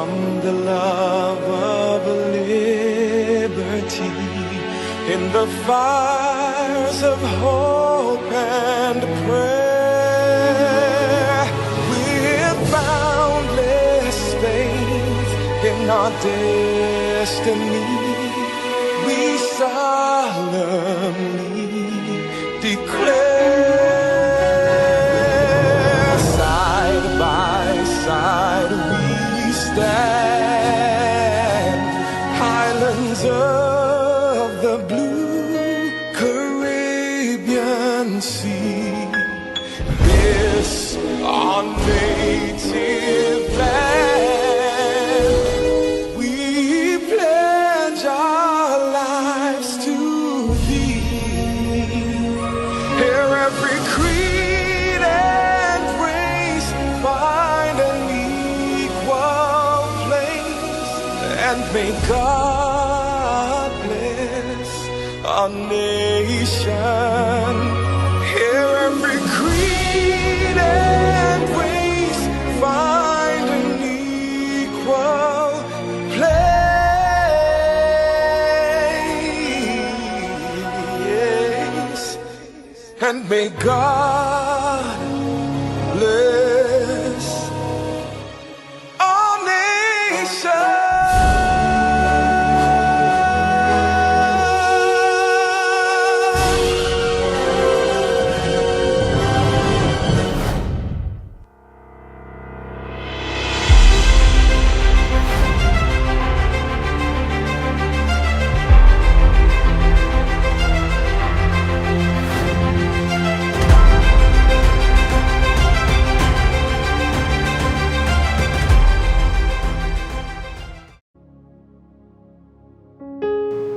from the love of liberty in the fires of hope and prayer. With boundless faith in our destiny, we solemnly declare, side by side we stand, highlands of the blue Caribbean Sea. This our native land, we pledge our lives to thee. Here every creed and race find an equal place, and may God bless our nation. Here every creed and race find an equal place, and may God bless our nation.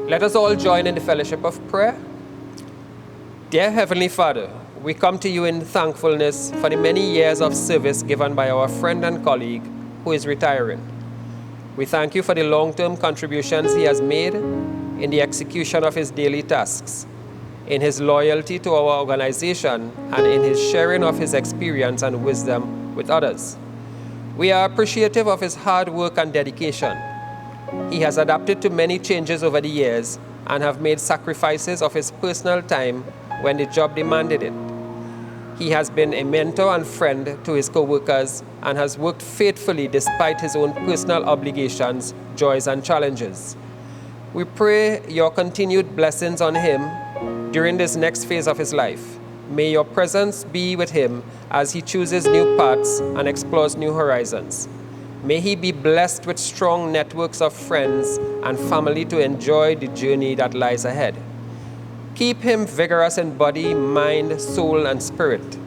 Let us all join in the fellowship of prayer. Dear Heavenly Father, we come to you in thankfulness for the many years of service given by our friend and colleague who is retiring. We thank you for the long-term contributions he has made in the execution of his daily tasks, in his loyalty to our organization, and in his sharing of his experience and wisdom with others. We are appreciative of his hard work and dedication. He has adapted to many changes over the years and have made sacrifices of his personal time when the job demanded it. He has been a mentor and friend to his co-workers and has worked faithfully despite his own personal obligations, joys, and challenges. We pray your continued blessings on him during this next phase of his life. May your presence be with him as he chooses new paths and explores new horizons. May he be blessed with strong networks of friends and family to enjoy the journey that lies ahead. Keep him vigorous in body, mind, soul, and spirit.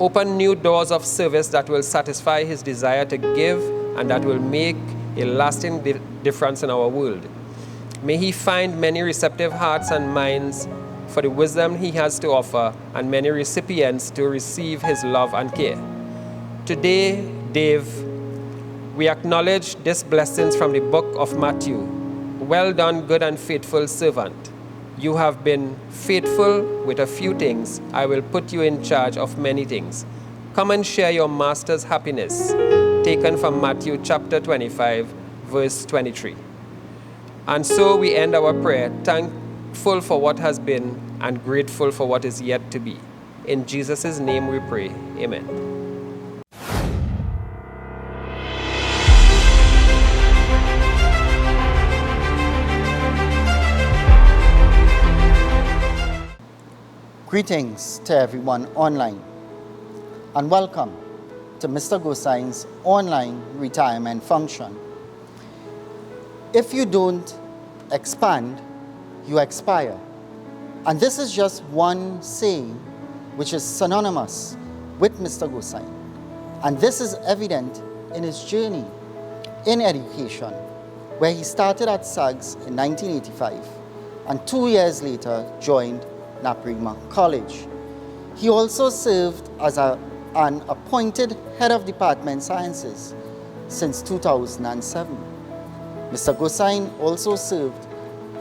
Open new doors of service that will satisfy his desire to give and that will make a lasting difference in our world. May he find many receptive hearts and minds for the wisdom he has to offer and many recipients to receive his love and care. Today, Dave, we acknowledge these blessings from the book of Matthew. Well done, good and faithful servant. You have been faithful with a few things. I will put you in charge of many things. Come and share your master's happiness. Taken from Matthew chapter 25, verse 23. And so we end our prayer, thankful for what has been and grateful for what is yet to be. In Jesus' name we pray. Amen. Greetings to everyone online, and welcome to Mr. Gosine's online retirement function. If you don't expand, you expire. And this is just one saying which is synonymous with Mr. Gosine. And this is evident in his journey in education, where he started at SAGS in 1985 and 2 years later joined Naparima College. He also served as an appointed head of Department Sciences since 2007. Mr. Gosine also served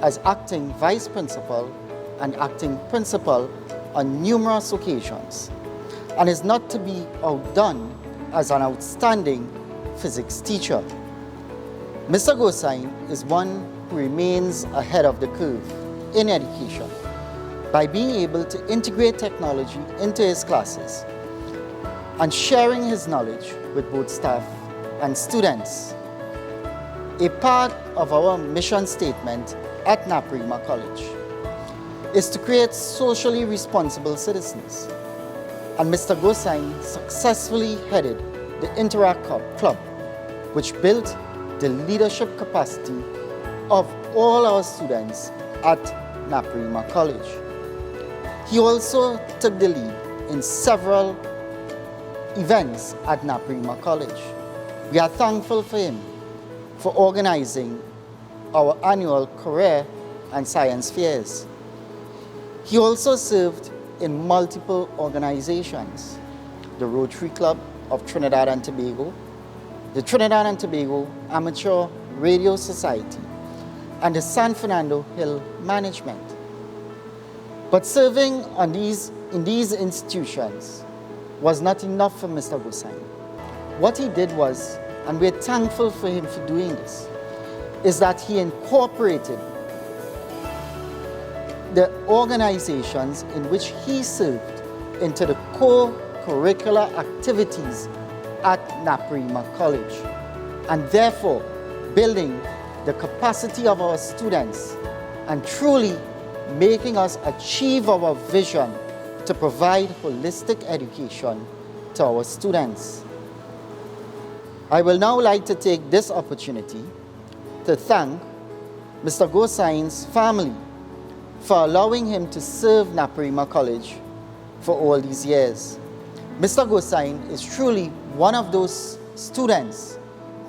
as acting vice principal and acting principal on numerous occasions, and is not to be outdone as an outstanding physics teacher. Mr. Gosine is one who remains ahead of the curve in education by being able to integrate technology into his classes and sharing his knowledge with both staff and students. A part of our mission statement at Naparima College is to create socially responsible citizens. And Mr. Gosine successfully headed the Interact Club, which built the leadership capacity of all our students at Naparima College. He also took the lead in several events at Naparima College. We are thankful for him for organizing our annual career and science fairs. He also served in multiple organizations: the Rotary Club of Trinidad and Tobago, the Trinidad and Tobago Amateur Radio Society, and the San Fernando Hill Management. But serving in these institutions was not enough for Mr. Gosine. What he did was, and we're thankful for him for doing this, is that he incorporated the organizations in which he served into the core curricular activities at Naparima College, and therefore building the capacity of our students and truly making us achieve our vision to provide holistic education to our students. I will now like to take this opportunity to thank Mr. Gosine's family for allowing him to serve Naparima College for all these years. Mr. Gosine is truly one of those students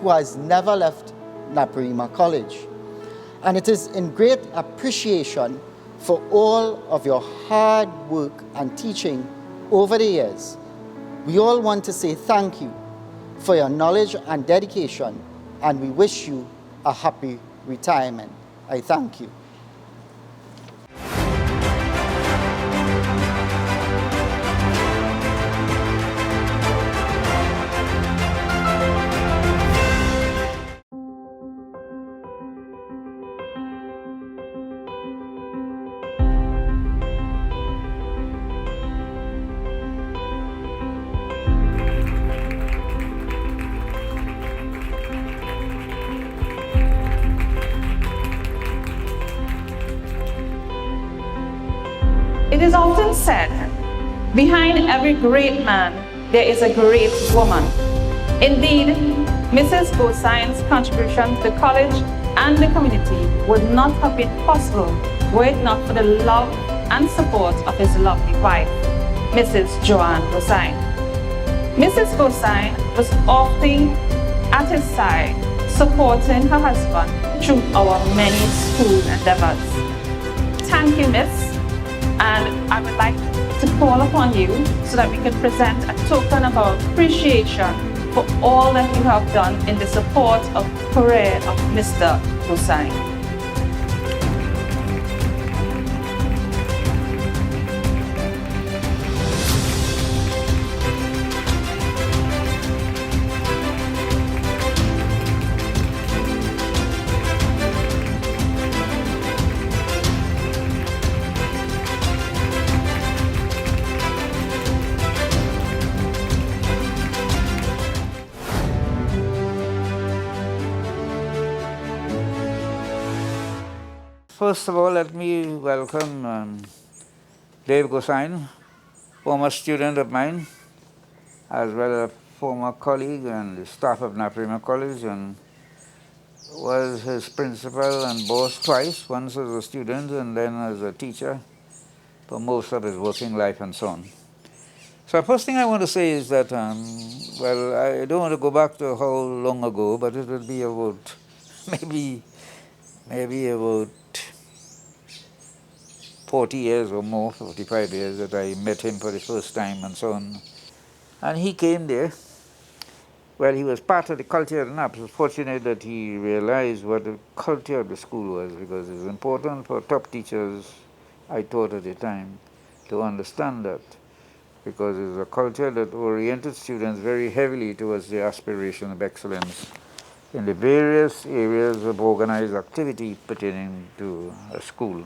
who has never left Naparima College. And it is in great appreciation for all of your hard work and teaching over the years. We all want to say thank you for your knowledge and dedication, and we wish you a happy retirement. I thank you. It is often said, behind every great man, there is a great woman. Indeed, Mrs. Gosine's contribution to the college and the community would not have been possible were it not for the love and support of his lovely wife, Mrs. Joanne Gosine. Mrs. Gosine was often at his side, supporting her husband through our many school endeavors. Thank you, Miss. And I would like to call upon you so that we can present a token of our appreciation for all that you have done in the support of the career of Mr. Gosine. First of all, let me welcome Dave Gosine, former student of mine, as well as a former colleague and the staff of Naparima College, and was his principal and boss twice, once as a student and then as a teacher for most of his working life and so on. So the first thing I want to say is that, well, I don't want to go back to how long ago, but it will be about maybe about 40 years or more, 45 years that I met him for the first time and so on. And he came there. Well, he was part of the culture of NAP. It was fortunate that he realized what the culture of the school was, because it was important for top teachers, I taught at the time, to understand that, because it was a culture that oriented students very heavily towards the aspiration of excellence in the various areas of organized activity pertaining to a school.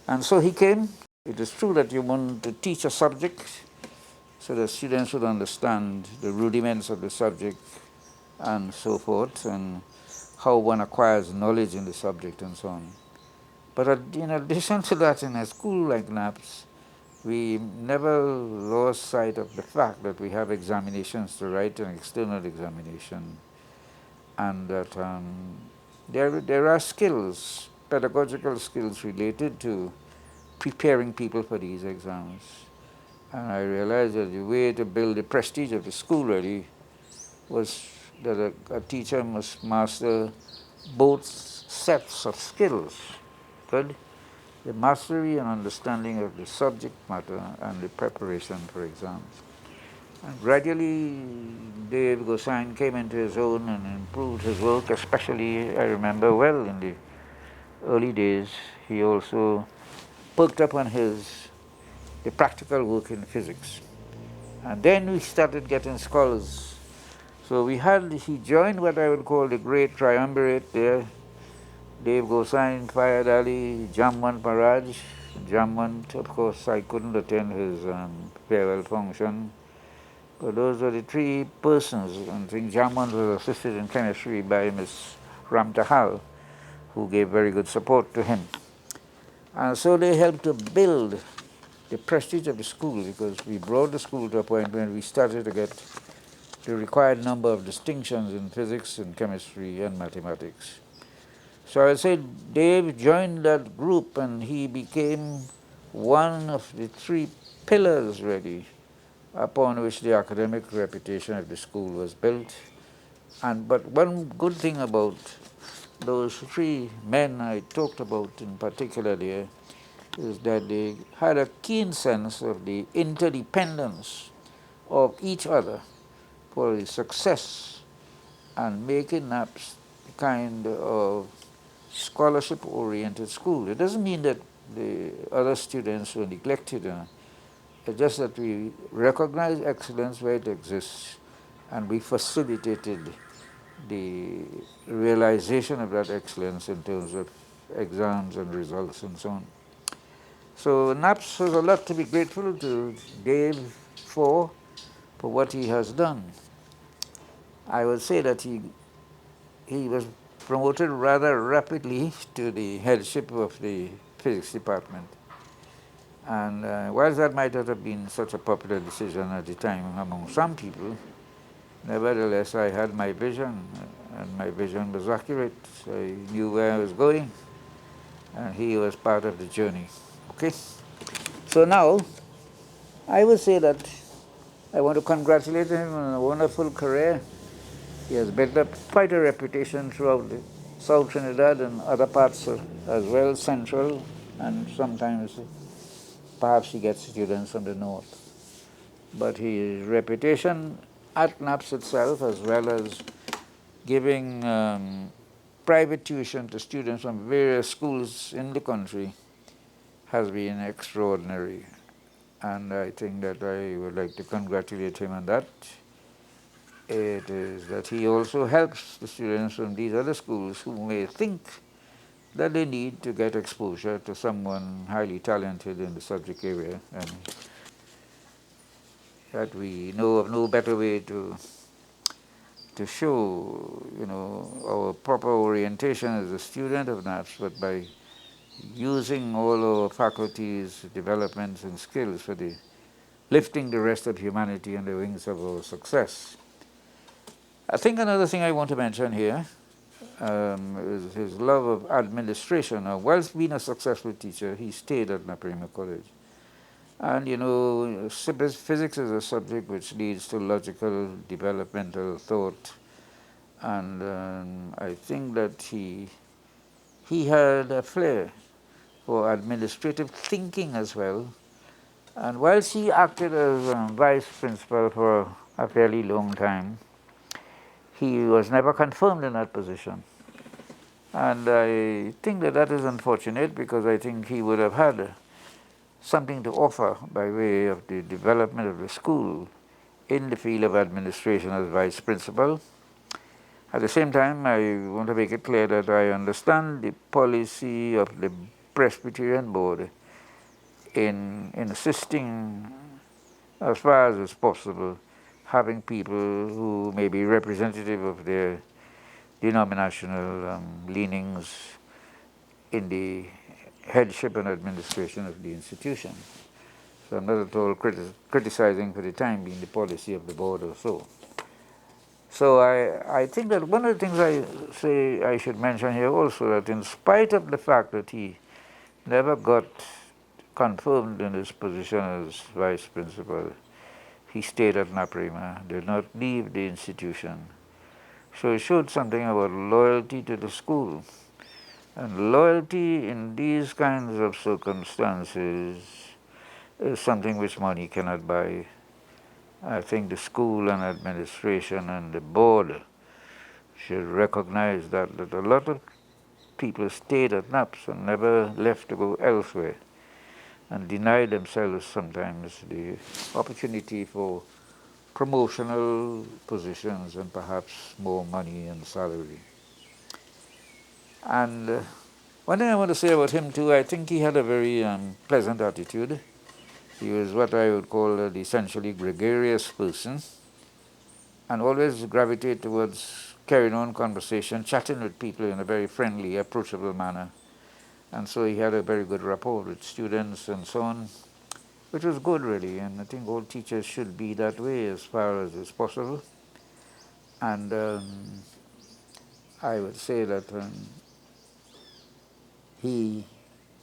And so he came. It is true that you want to teach a subject so that students would understand the rudiments of the subject and so forth, and how one acquires knowledge in the subject and so on. But in addition to that, in a school like NAPS, we never lost sight of the fact that we have examinations to write, an external examination, and that there are skills, pedagogical skills related to preparing people for these exams. And I realized that the way to build the prestige of the school really was that a teacher must master both sets of skills. Good? The mastery and understanding of the subject matter and the preparation for exams. And gradually, Dave Gosine came into his own and improved his work, especially, I remember well, in the early days, he also perked up on the practical work in physics. And then we started getting scholars. So he joined what I would call the great triumvirate there. Dave Gosine, Fayed Ali, Jamwant Maharaj. Jamwant, of course, I couldn't attend his farewell function. But those were the three persons. I think Jamwant was assisted in chemistry by Miss Ramtahal, who gave very good support to him. And so they helped to build the prestige of the school, because we brought the school to a point when we started to get the required number of distinctions in physics and chemistry and mathematics. So I said Dave joined that group, and he became one of the three pillars really upon which the academic reputation of the school was built. But one good thing about those three men I talked about in particular there is that they had a keen sense of the interdependence of each other for the success and making NAPS the kind of scholarship-oriented school. It doesn't mean that the other students were neglected. It's just that we recognize excellence where it exists, and we facilitated the realization of that excellence in terms of exams and results and so on. So NAPS has a lot to be grateful to Dave for what he has done. I would say that he was promoted rather rapidly to the headship of the physics department. And whilst that might not have been such a popular decision at the time among some people, nevertheless I had my vision, and my vision was accurate. I knew where I was going, and he was part of the journey. Okay? So now, I would say that I want to congratulate him on a wonderful career. He has built up quite a reputation throughout the South Trinidad and other parts as well, central, and sometimes perhaps he gets students from the north. But his reputation at NAPS itself, as well as giving private tuition to students from various schools in the country, has been extraordinary. And I think that I would like to congratulate him on that. It is that he also helps the students from these other schools who may think that they need to get exposure to someone highly talented in the subject area, and that we know of no better way to show, our proper orientation as a student of NAPS, but by using all our faculties, developments, and skills for lifting the rest of humanity on the wings of our success. I think another thing I want to mention here is his love of administration. Now, whilst being a successful teacher, he stayed at Naparima College. And physics is a subject which leads to logical, developmental thought. And I think that he had a flair for administrative thinking as well. And whilst he acted as vice principal for a fairly long time, he was never confirmed in that position. And I think that is unfortunate, because I think he would have had something to offer by way of the development of the school in the field of administration as vice principal. At the same time, I want to make it clear that I understand the policy of the Presbyterian Board in assisting, as far as is possible, having people who may be representative of their denominational leanings in the headship and administration of the institution. So I'm not at all criticizing for the time being the policy of the board or so. So I think that one of the things I say I should mention here also, that in spite of the fact that he never got confirmed in his position as vice principal, he stayed at Naparima, did not leave the institution. So it showed something about loyalty to the school. And loyalty in these kinds of circumstances is something which money cannot buy. I think the school and administration and the board should recognize that a lot of people stayed at NAPS and never left to go elsewhere, and deny themselves sometimes the opportunity for promotional positions and perhaps more money and salary. And one thing I want to say about him too, I think he had a very pleasant attitude. He was what I would call the essentially gregarious person, and always gravitate towards carrying on conversation, chatting with people in a very friendly, approachable manner. And so he had a very good rapport with students and so on, which was good really, and I think all teachers should be that way as far as is possible. And I would say that he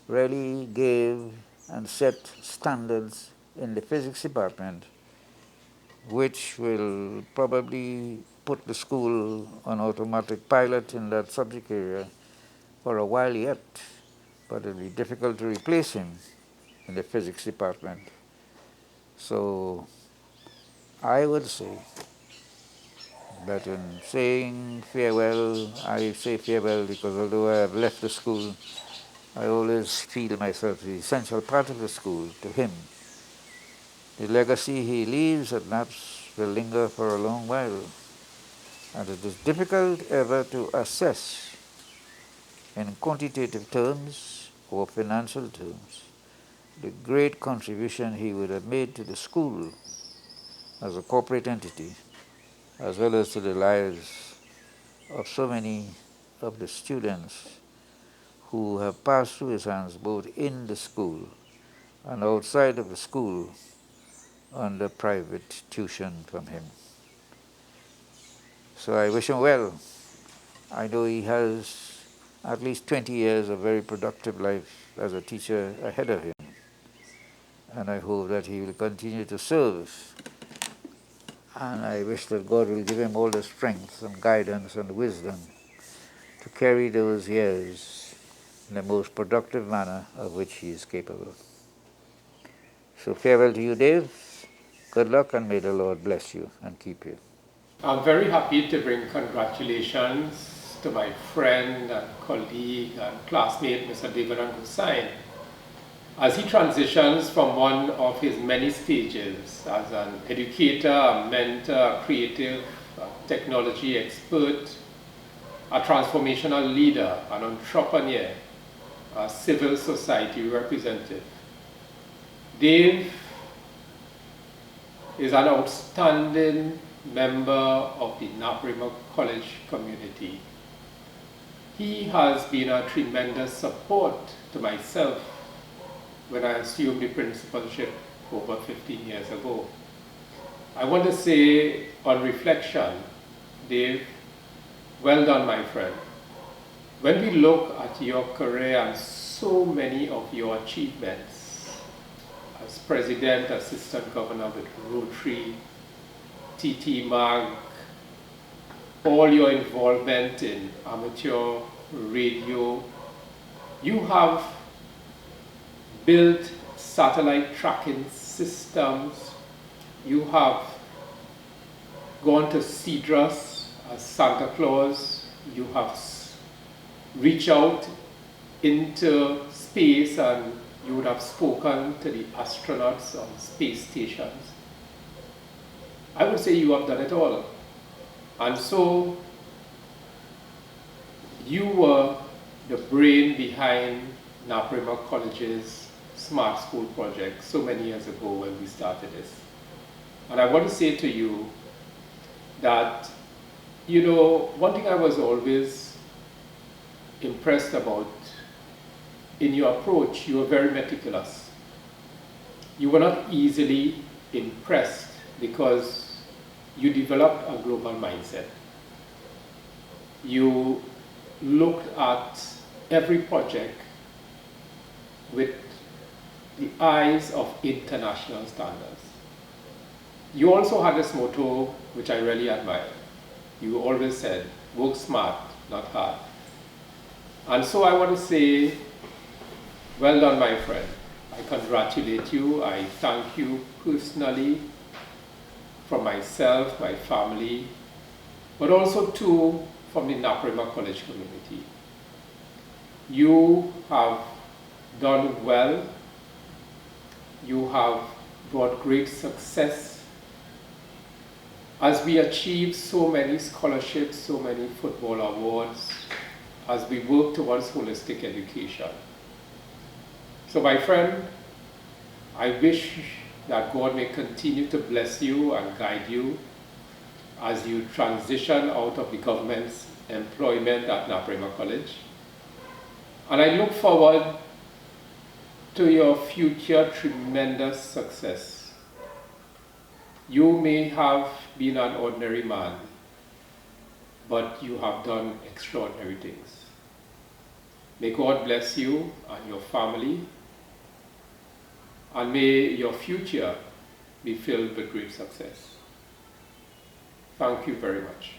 really gave and set standards in the physics department which will probably put the school on automatic pilot in that subject area for a while yet, but it will be difficult to replace him in the physics department. So I would say that in saying farewell, I say farewell because although I have left the school, I always feel myself the essential part of the school to him. The legacy he leaves at NAPS will linger for a long while, and it is difficult ever to assess in quantitative terms or financial terms the great contribution he would have made to the school as a corporate entity, as well as to the lives of so many of the students who have passed through his hands both in the school and outside of the school under private tuition from him. So I wish him well. I know he has at least 20 years of very productive life as a teacher ahead of him, and I hope that he will continue to serve. And I wish that God will give him all the strength and guidance and wisdom to carry those years in the most productive manner of which he is capable. So farewell to you, Dave. Good luck, and may the Lord bless you and keep you. I'm very happy to bring congratulations to my friend and colleague and classmate, Mr. Devanand Gosine, as he transitions from one of his many stages as an educator, a mentor, a creative, a technology expert, a transformational leader, an entrepreneur, a civil society representative. Dave is an outstanding member of the Naparima College community. He has been a tremendous support to myself when I assumed the principalship over 15 years ago. I want to say on reflection, Dave, well done, my friend. When we look at your career and so many of your achievements as president, assistant governor with Rotary, TT Mag, all your involvement in amateur radio, you have built satellite tracking systems, you have gone to Cedrus as Santa Claus, you have reached out into space and you would have spoken to the astronauts on space stations. I would say you have done it all. And so you were the brain behind Naparima College's Smart School project so many years ago when we started this. And I want to say to you that, you know, one thing I was always impressed about in your approach, you were very meticulous. You were not easily impressed because you developed a global mindset. You looked at every project with the eyes of international standards. You also had this motto, which I really admire. You always said, work smart, not hard. And so I want to say, well done, my friend. I congratulate you. I thank you personally, from myself, my family, but also too from the Naparima College community. You have done well. You have brought great success as we achieve so many scholarships, so many football awards, as we work towards holistic education. So my friend, I wish that God may continue to bless you and guide you as you transition out of the government's employment at Naparima College. And I look forward to your future tremendous success. You may have been an ordinary man, but you have done extraordinary things. May God bless you and your family, and may your future be filled with great success. Thank you very much.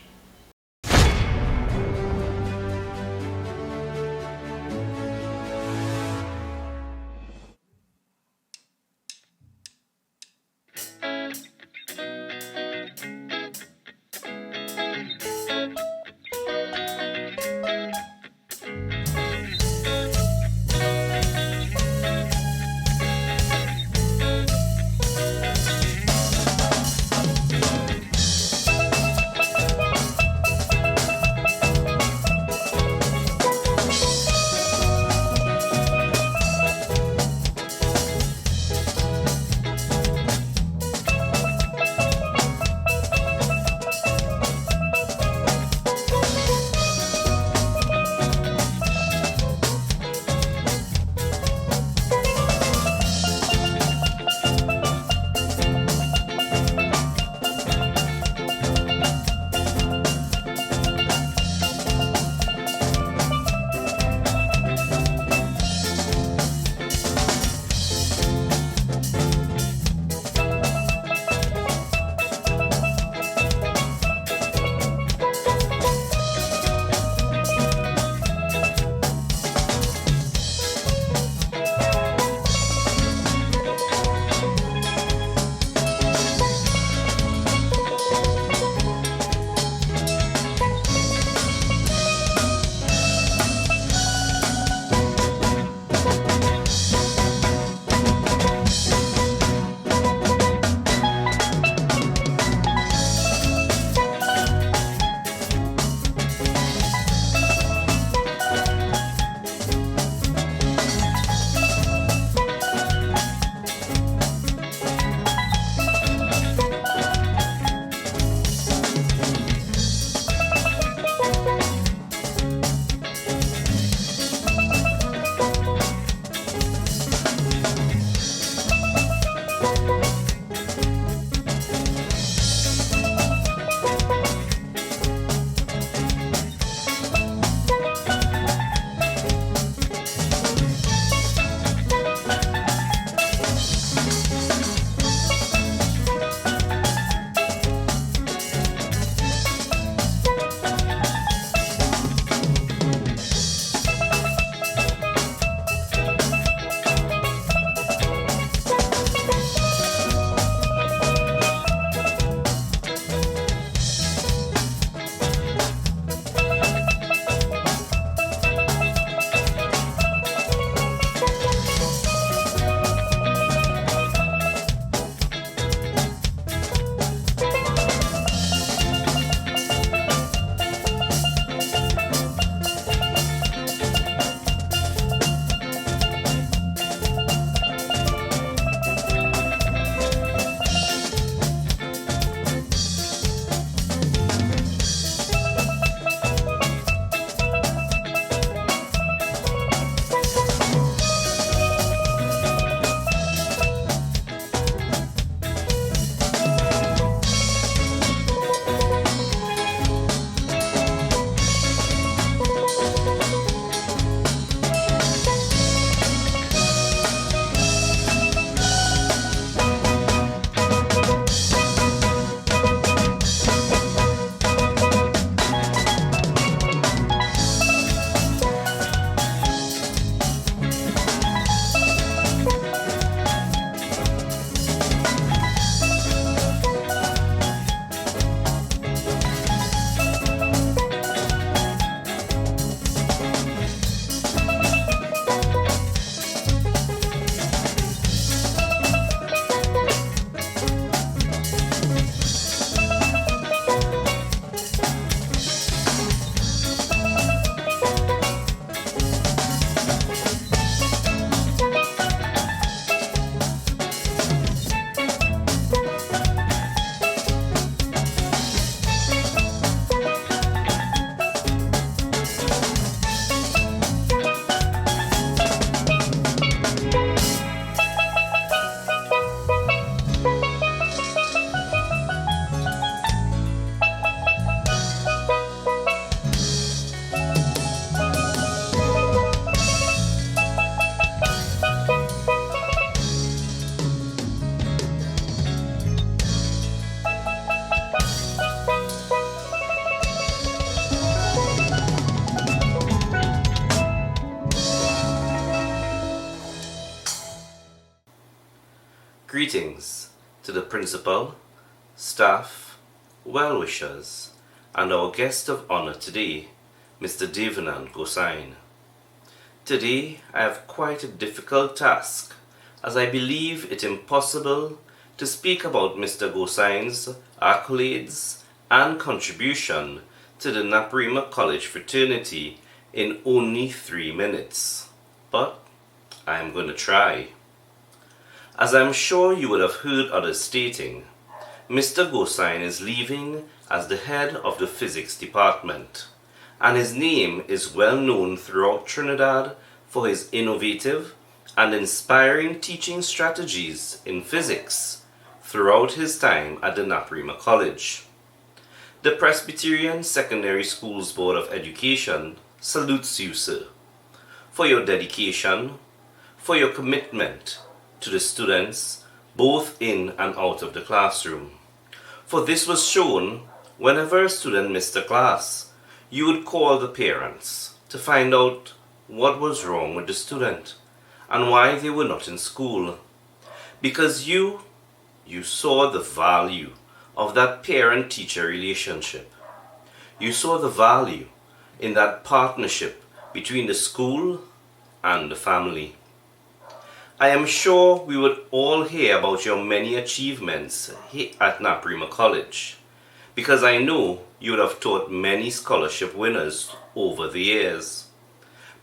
Greetings to the principal, staff, well-wishers, and our guest of honor today, Mr. Devanand Gosine. Today I have quite a difficult task, as I believe it impossible to speak about Mr. Gosine's accolades and contribution to the Naparima College fraternity in only 3 minutes. But I am going to try. As I'm sure you would have heard others stating, Mr. Gosine is leaving as the head of the physics department, and his name is well known throughout Trinidad for his innovative and inspiring teaching strategies in physics throughout his time at the Naparima College. The Presbyterian Secondary Schools Board of Education salutes you, sir, for your dedication, for your commitment to the students both in and out of the classroom. For this was shown whenever a student missed a class, you would call the parents to find out what was wrong with the student and why they were not in school. Because you saw the value of that parent-teacher relationship. You saw the value in that partnership between the school and the family. I am sure we would all hear about your many achievements at Naparima College, because I know you would have taught many scholarship winners over the years.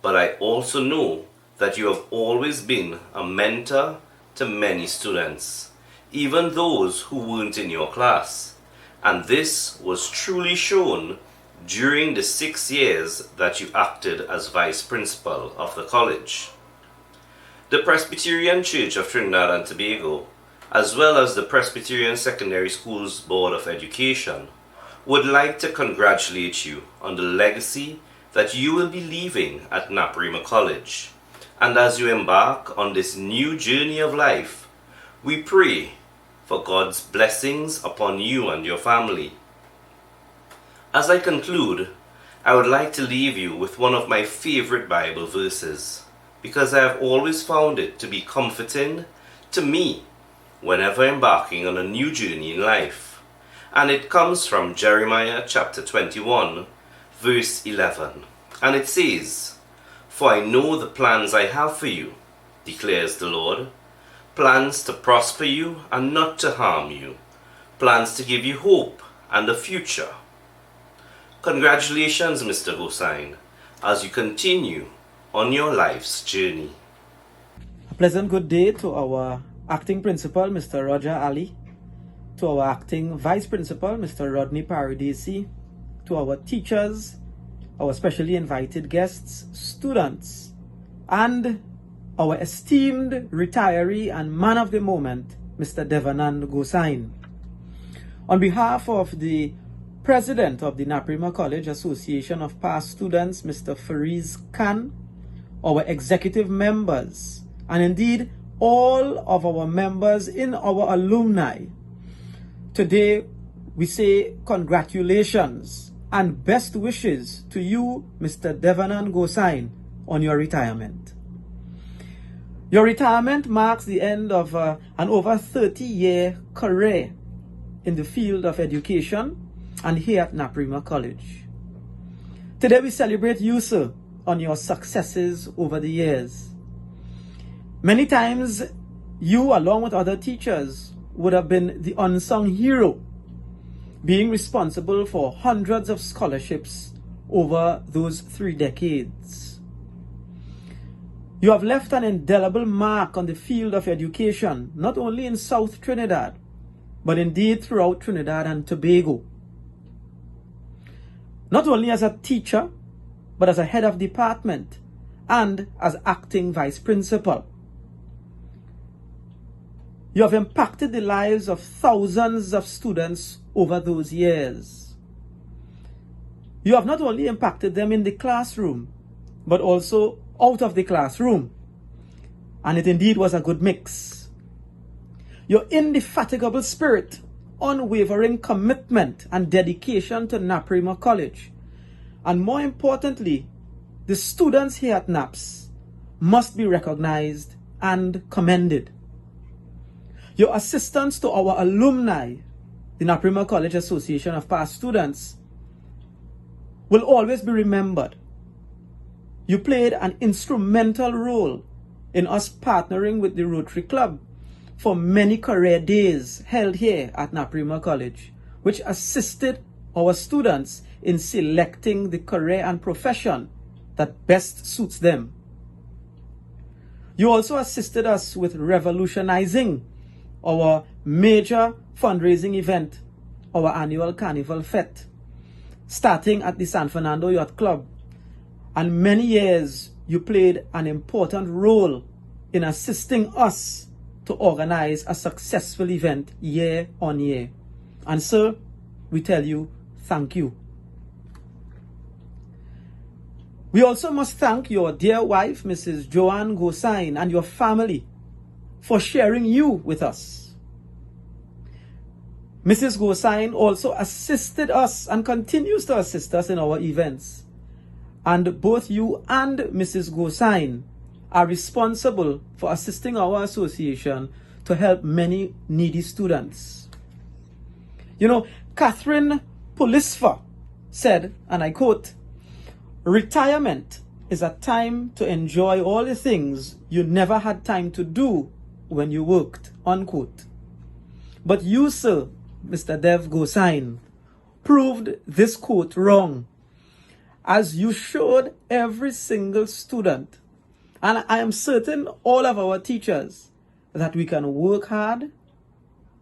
But I also know that you have always been a mentor to many students, even those who weren't in your class, and this was truly shown during the 6 years that you acted as vice principal of the college. The Presbyterian Church of Trinidad and Tobago, as well as the Presbyterian Secondary Schools Board of Education, would like to congratulate you on the legacy that you will be leaving at Naparima College. And as you embark on this new journey of life, we pray for God's blessings upon you and your family. As I conclude, I would like to leave you with one of my favorite Bible verses, because I have always found it to be comforting to me whenever embarking on a new journey in life. And it comes from Jeremiah chapter 21, verse 11. And it says, "For I know the plans I have for you, declares the Lord, plans to prosper you and not to harm you, plans to give you hope and a future." Congratulations, Mr. Gosine, as you continue on your life's journey. A pleasant good day to our acting principal, Mr. Roger Ali, to our acting vice principal, Mr. Rodney Paradisi, to our teachers, our specially invited guests, students, and our esteemed retiree and man of the moment, Mr. Devanand Gosine. On behalf of the President of the Naparima College Association of Past Students, Mr. Fariz Khan, our executive members, and indeed all of our members in our alumni, today we say congratulations and best wishes to you, Mr. Devanand Gosine, on your retirement. Your retirement marks the end of an over 30-year career in the field of education and here at Naparima College. Today we celebrate you, sir, on your successes over the years. Many times you, along with other teachers, would have been the unsung hero, being responsible for hundreds of scholarships over those 3 decades. You have left an indelible mark on the field of education, not only in South Trinidad, but indeed throughout Trinidad and Tobago. Not only as a teacher, but as a head of department and as acting vice principal. You have impacted the lives of thousands of students over those years. You have not only impacted them in the classroom, but also out of the classroom. And it indeed was a good mix. Your indefatigable spirit, unwavering commitment and dedication to Naparima College, and more importantly, the students here at NAPS, must be recognized and commended. Your assistance to our alumni, the Naparima College Association of Past Students, will always be remembered. You played an instrumental role in us partnering with the Rotary Club for many career days held here at Naparima College, which assisted our students in selecting the career and profession that best suits them. You also assisted us with revolutionizing our major fundraising event, our annual Carnival Fete, starting at the San Fernando Yacht Club. And many years you played an important role in assisting us to organize a successful event year on year. And sir, we tell you thank you. We also must thank your dear wife, Mrs. Devanand Gosine, and your family for sharing you with us. Mrs. Gosine also assisted us and continues to assist us in our events. And both you and Mrs. Gosine are responsible for assisting our association to help many needy students. You know, Catherine Pulisfa said, and I quote, "Retirement is a time to enjoy all the things you never had time to do when you worked," unquote. But you, sir, Mr. Dev Gosine, proved this quote wrong, as you showed every single student, and I am certain all of our teachers, that we can work hard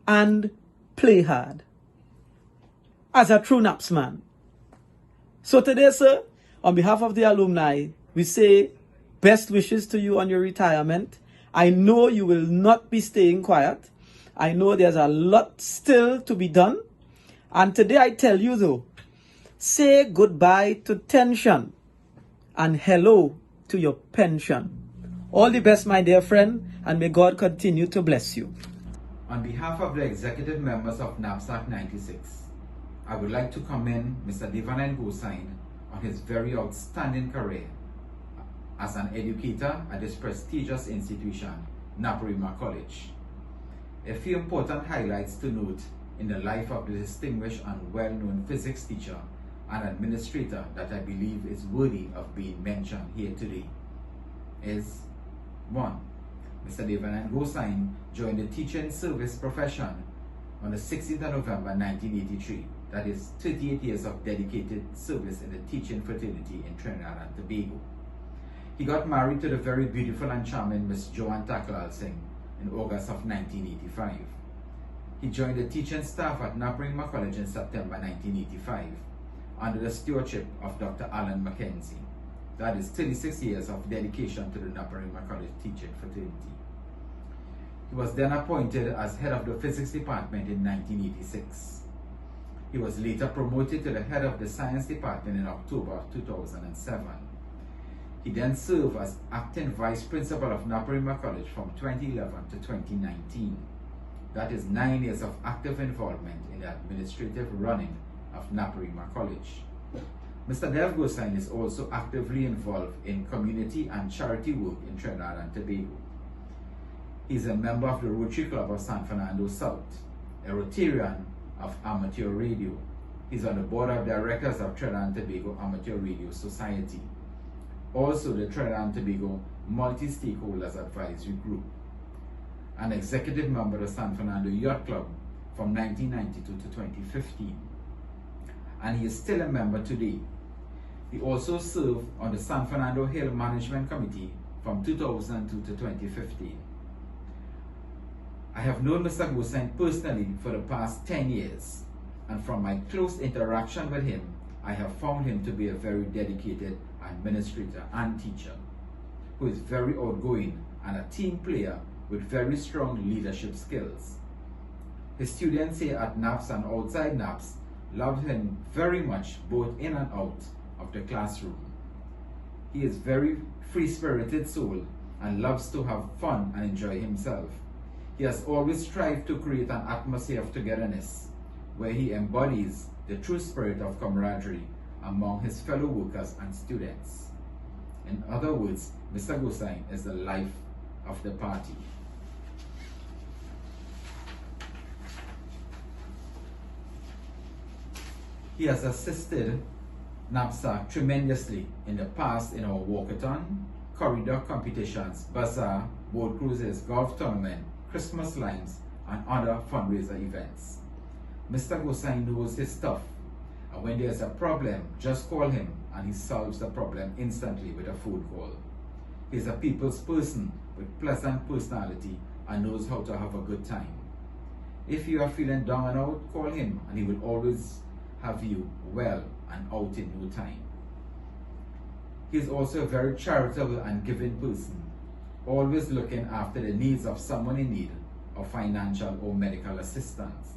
and play hard as a true NAPS man. So today, sir, on behalf of the alumni, we say best wishes to you on your retirement. I know you will not be staying quiet. I know there's a lot still to be done. And today I tell you though, say goodbye to tension and hello to your pension. All the best, my dear friend, and may God continue to bless you. On behalf of the executive members of NAPSAC 96, I would like to commend Mr. Devanand Gosine on his very outstanding career as an educator at this prestigious institution, Naparima College. A few important highlights to note in the life of the distinguished and well-known physics teacher and administrator that I believe is worthy of being mentioned here today is 1. Mr. Devanand Gosine joined the teaching service profession on the 16th of November 1983. That is 38 years of dedicated service in the teaching fraternity in Trinidad and Tobago. He got married to the very beautiful and charming Miss Joanne Taklal Singh in August of 1985. He joined the teaching staff at Naparima College in September 1985 under the stewardship of Dr. Alan Mackenzie. That is 36 years of dedication to the Naparima College teaching fraternity. He was then appointed as head of the physics department in 1986. He was later promoted to the head of the science department in October of 2007. He then served as acting vice principal of Naparima College from 2011 to 2019. That is 9 years of active involvement in the administrative running of Naparima College. Mr. Dev Gosine is also actively involved in community and charity work in Trinidad and Tobago. He is a member of the Rotary Club of San Fernando South, a Rotarian of Amateur Radio. He's on the board of directors of Trinidad and Tobago Amateur Radio Society. Also the Trinidad and Tobago Multi-Stakeholders Advisory Group. An executive member of the San Fernando Yacht Club from 1992 to 2015. And he is still a member today. He also served on the San Fernando Hill Management Committee from 2002 to 2015. I have known Mr. Gosine personally for the past 10 years, and from my close interaction with him, I have found him to be a very dedicated administrator and teacher, who is very outgoing and a team player with very strong leadership skills. His students here at NAPS and outside NAPS loved him very much both in and out of the classroom. He is very free-spirited soul and loves to have fun and enjoy himself. He has always strived to create an atmosphere of togetherness where he embodies the true spirit of camaraderie among his fellow workers and students. In other words, Mr. Gosine is the life of the party. He has assisted NAPSA tremendously in the past in our walkathon, corridor competitions, bazaar, boat cruises, golf tournament, Christmas lines, and other fundraiser events. Mr. Gosine knows his stuff, and when there's a problem, just call him and he solves the problem instantly with a phone call. He's a people's person with pleasant personality and knows how to have a good time. If you are feeling down and out, call him and he will always have you well and out in no time. He is also a very charitable and giving person, always looking after the needs of someone in need of financial or medical assistance.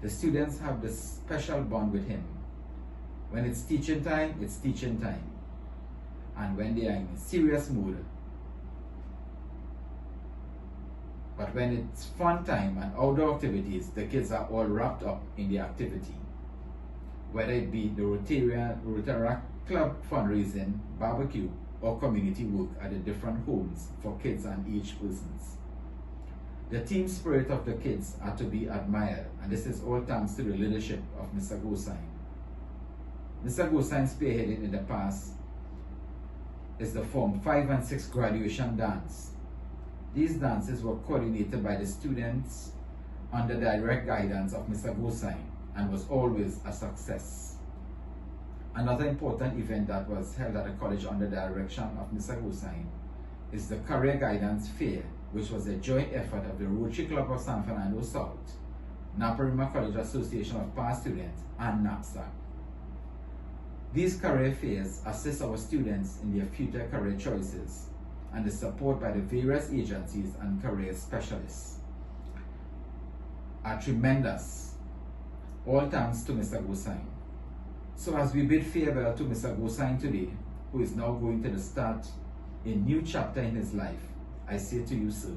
The students have this special bond with him. When it's teaching time, it's teaching time. And when they are in a serious mood, but when it's fun time and outdoor activities, the kids are all wrapped up in the activity. Whether it be the Rotaract Club fundraising, barbecue, or community work at the different homes for kids and age persons. The team spirit of the kids are to be admired, and this is all thanks to the leadership of Mr. Gosine. Mr. Gosine spearheaded in the past is the Form 5 and 6 graduation dance. These dances were coordinated by the students under direct guidance of Mr. Gosine and was always a success. Another important event that was held at the college under the direction of Mr. Gosine is the Career Guidance Fair, which was a joint effort of the Rotary Club of San Fernando South, Naparima College Association of Past Students, and NAPSA. These career fairs assist our students in their future career choices and is supported by the various agencies and career specialists. Are tremendous, all thanks to Mr. Gosine. So as we bid farewell to Mr. Gosine today, who is now going to start a new chapter in his life, I say to you, sir,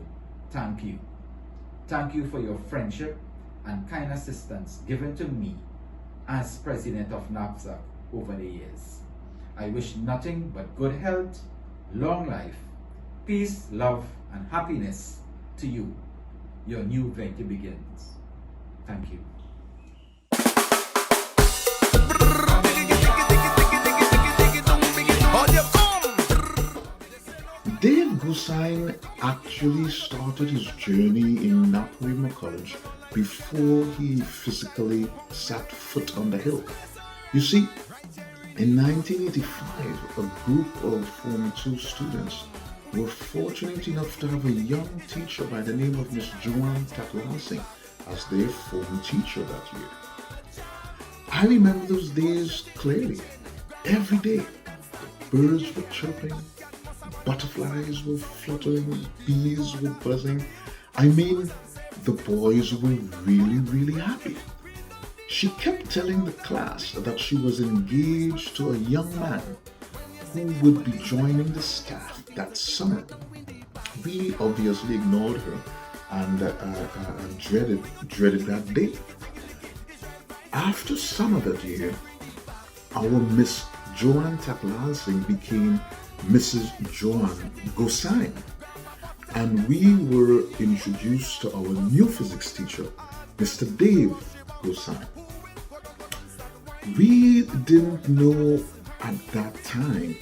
thank you. Thank you for your friendship and kind assistance given to me as president of NAPSA over the years. I wish nothing but good health, long life, peace, love, and happiness to you. Your new venture begins. Thank you. Dave Gosine actually started his journey in Naparima College before he physically set foot on the hill. You see, in 1985, a group of Form 2 students were fortunate enough to have a young teacher by the name of Miss Joanne Tatlansing as their form teacher that year. I remember those days clearly. Every day, birds were chirping, butterflies were fluttering, bees were buzzing. I mean, the boys were really happy. She kept telling the class that she was engaged to a young man who would be joining the staff that summer. We obviously ignored her and dreaded that day. After summer that year, our Miss Joanne Tatlansing became Mrs. Joanne Gosine, and we were introduced to our new physics teacher, Mr. Dave Gosine. We didn't know at that time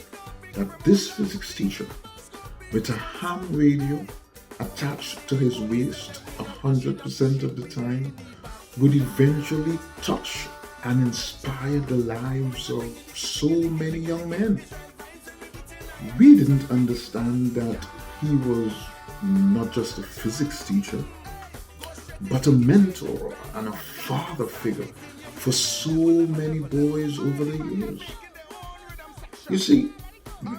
that this physics teacher, with a ham radio attached to his waist 100% of the time, would eventually touch and inspire the lives of so many young men. We didn't understand that he was not just a physics teacher, but a mentor and a father figure for so many boys over the years. You see,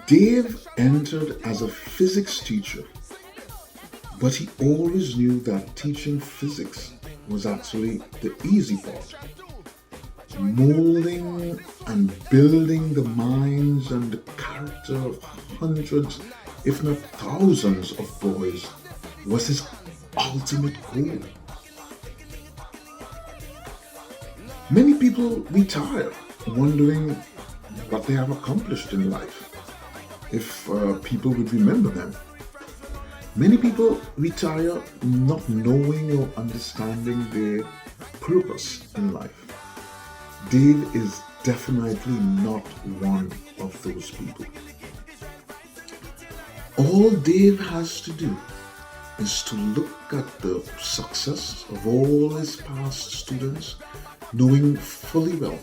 Dave entered as a physics teacher, but he always knew that teaching physics was actually the easy part. Molding and building the minds and the character of hundreds, if not thousands of boys was his ultimate goal. Many people retire wondering what they have accomplished in life, if people would remember them. Many people retire not knowing or understanding their purpose in life. Dave is definitely not one of those people. All Dave has to do is to look at the success of all his past students, knowing fully well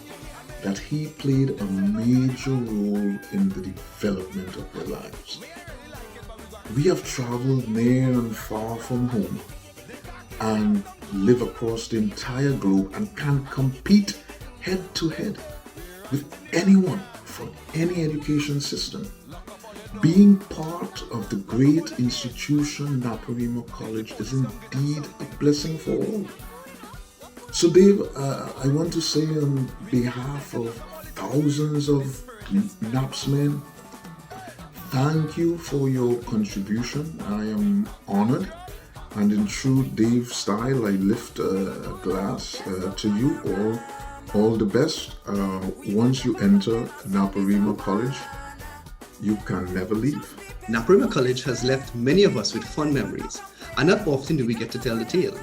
that he played a major role in the development of their lives. We have traveled near and far from home and live across the entire globe and can compete head to head with anyone from any education system. Being part of the great institution Naparima College is indeed a blessing for all. So Dave, I want to say on behalf of thousands of NAPS men, thank you for your contribution. I am honored, and in true Dave style, I lift a glass to you all the best. Once you enter Naparima College, you can never leave. Naparima College has left many of us with fond memories, and not often do we get to tell the tale.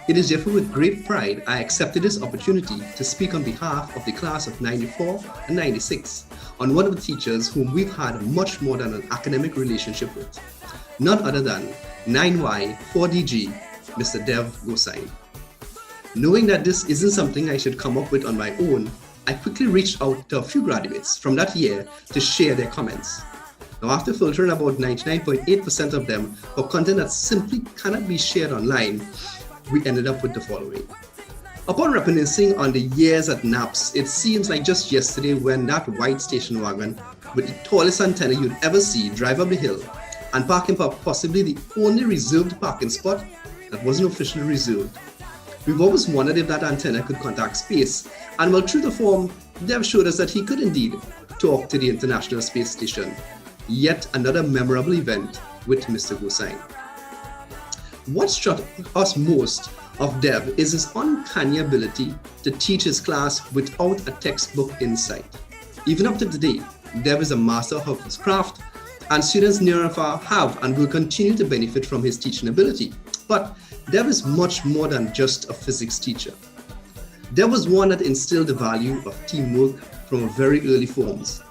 It is therefore with great pride I accepted this opportunity to speak on behalf of the class of 94 and 96 on one of the teachers whom we've had much more than an academic relationship with, none other than 9Y 4DG, Mr. Dev Gosine. Knowing that this isn't something I should come up with on my own, I quickly reached out to a few graduates from that year to share their comments. Now, after filtering about 99.8% of them for content that simply cannot be shared online, we ended up with the following. Upon reminiscing on the years at NAPS, it seems like just yesterday when that white station wagon with the tallest antenna you'd ever see drive up the hill and park in possibly the only reserved parking spot that wasn't officially reserved. We've always wondered if that antenna could contact space, and well, true to form, Dev showed us that he could indeed talk to the International Space Station. Yet another memorable event with Mr. Gosine. What struck us most of Dev is his uncanny ability to teach his class without a textbook insight. Even up to today, Dev is a master of his craft, and students near and far have and will continue to benefit from his teaching ability. But Dev is much more than just a physics teacher. Dev was one that instilled the value of teamwork from very early forms.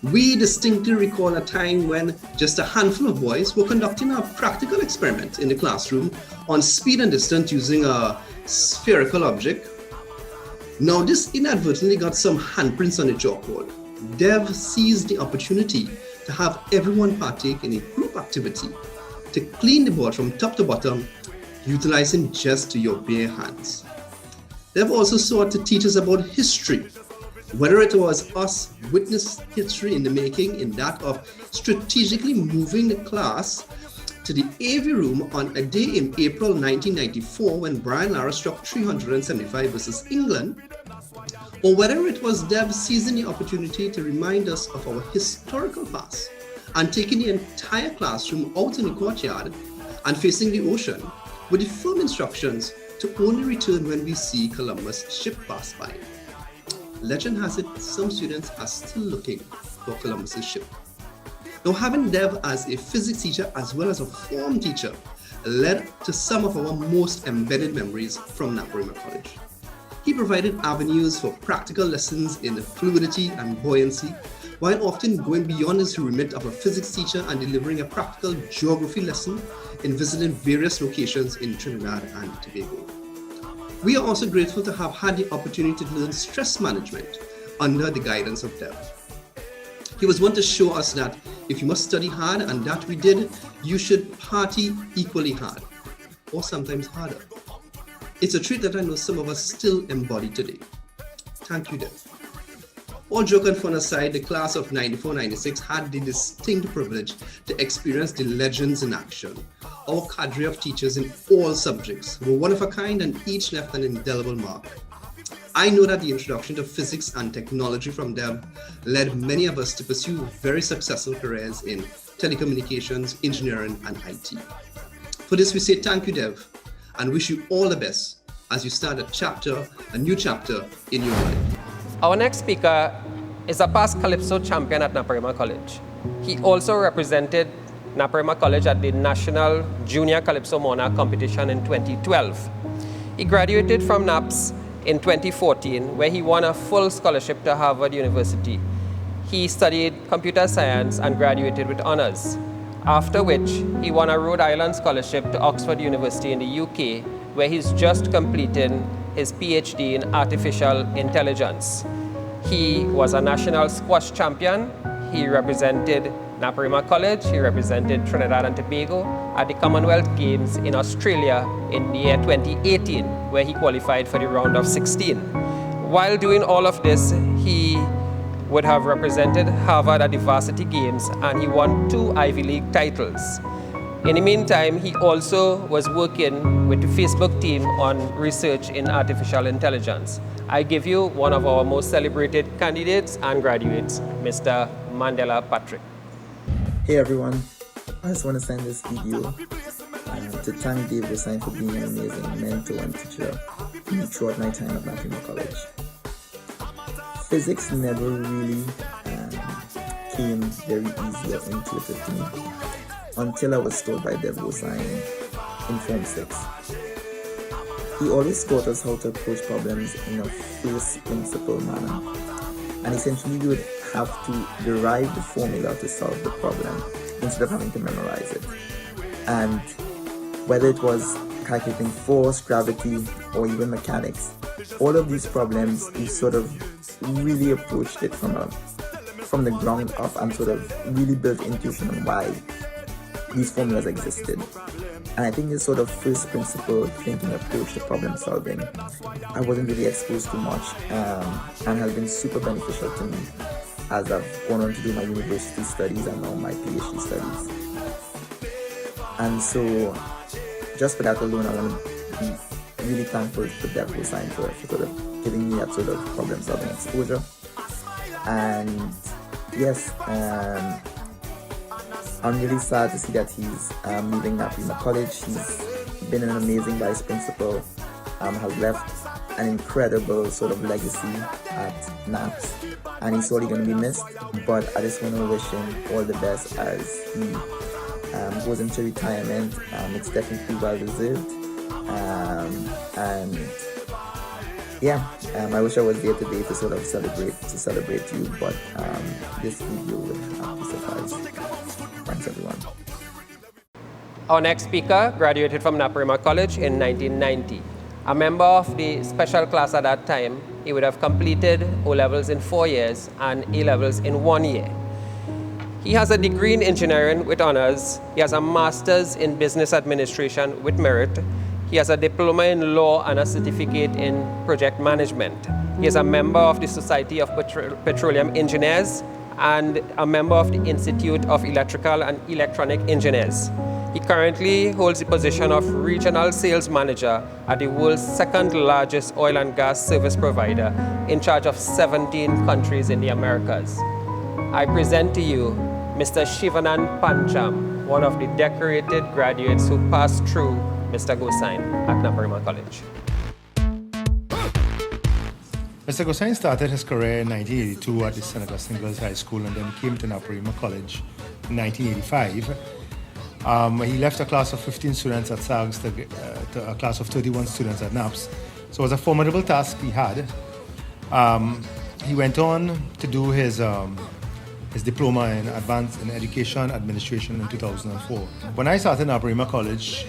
We distinctly recall a time when just a handful of boys were conducting a practical experiment in the classroom on speed and distance using a spherical object. Now, this inadvertently got some handprints on the chalkboard. Dev seized the opportunity to have everyone partake in a group activity to clean the board from top to bottom, utilizing just your bare hands. Dev also sought to teach us about history, whether it was us witness history in the making in that of strategically moving the class to the AV room on a day in April 1994 when Brian Lara struck 375 versus England, or whether it was Dev seizing the opportunity to remind us of our historical past and taking the entire classroom out in the courtyard and facing the ocean with the firm instructions to only return when we see Columbus' ship pass by. Legend has it some students are still looking for Columbus' ship. Now, having Dev as a physics teacher as well as a form teacher led to some of our most embedded memories from Naparima College. He provided avenues for practical lessons in fluidity and buoyancy, while often going beyond his remit of a physics teacher and delivering a practical geography lesson in visiting various locations in Trinidad and Tobago. We are also grateful to have had the opportunity to learn stress management under the guidance of Dev. He was one to show us that if you must study hard, and that we did, you should party equally hard, or sometimes harder. It's a trait that I know some of us still embody today. Thank you, Dev. All joke and fun aside, the class of 94-96 had the distinct privilege to experience the legends in action. Our cadre of teachers in all subjects were one of a kind and each left an indelible mark. I know that the introduction to physics and technology from Dev led many of us to pursue very successful careers in telecommunications, engineering, and IT. For this, we say thank you, Dev, and wish you all the best as you start a new chapter in your life. Our next speaker is a past Calypso champion at Naparima College. He also represented Naparima College at the National Junior Calypso Monarch competition in 2012. He graduated from NAPS in 2014, where he won a full scholarship to Harvard University. He studied computer science and graduated with honors, after which he won a Rhode Island scholarship to Oxford University in the UK, where he's just completing his PhD in artificial intelligence. He was a national squash champion. He represented Naparima College. He represented Trinidad and Tobago at the Commonwealth Games in Australia in the year 2018, where he qualified for the round of 16. While doing all of this, he would have represented Harvard at the Varsity Games, and he won 2 Ivy League titles. In the meantime, he also was working with the Facebook team on research in artificial intelligence. I give you one of our most celebrated candidates and graduates, Mr. Mandela Patrick. Hey everyone, I just want to send this video to thank Dave Gosine for being an amazing mentor and teacher throughout my time at Naparima College. Physics never really came very easy or intuitive to me until I was taught by Dev Gosine in Form 6. He always taught us how to approach problems in a first principle manner, and essentially we would have to derive the formula to solve the problem instead of having to memorize it. And whether it was calculating force, gravity, or even mechanics, all of these problems we sort of really approached it from the ground up and sort of really built intuition on why these formulas existed. And I think this sort of first principle thinking approach to problem solving I wasn't really exposed to much, and has been super beneficial to me as I've gone on to do my university studies and now my PhD studies. And so just for that alone, I want to be really thankful to Dev Gosine for sort of giving me that sort of problem solving exposure. And yes, I'm really sad to see that he's leaving Naparima College. He's been an amazing vice principal, has left an incredible sort of legacy at NAPS, and he's sorely going to be missed. But I just want to wish him all the best as he goes into retirement. It's definitely well deserved. And yeah, I wish I was there today to sort of celebrate you, but this video will have to suffice. Thanks everyone. Our next speaker graduated from Naparima College in 1990. A member of the special class at that time, he would have completed O-levels in 4 years and A-levels in 1 year. He has a degree in engineering with honors. He has a master's in business administration with merit. He has a diploma in law and a certificate in project management. He is a member of the Society of Petroleum Engineers and a member of the Institute of Electrical and Electronic Engineers. He currently holds the position of Regional Sales Manager at the world's second largest oil and gas service provider, in charge of 17 countries in the Americas. I present to you Mr. Shivanand Pancham, one of the decorated graduates who passed through Mr. Gosine at Naparima College. Mr. Gosine started his career in 1982 at the St. Augustine Girls High School and then came to Naparima College in 1985. He left a class of 15 students at SAGS to a class of 31 students at NAPS. So it was a formidable task he had. He went on to do his diploma in advanced in education administration in 2004. When I started Naparima College,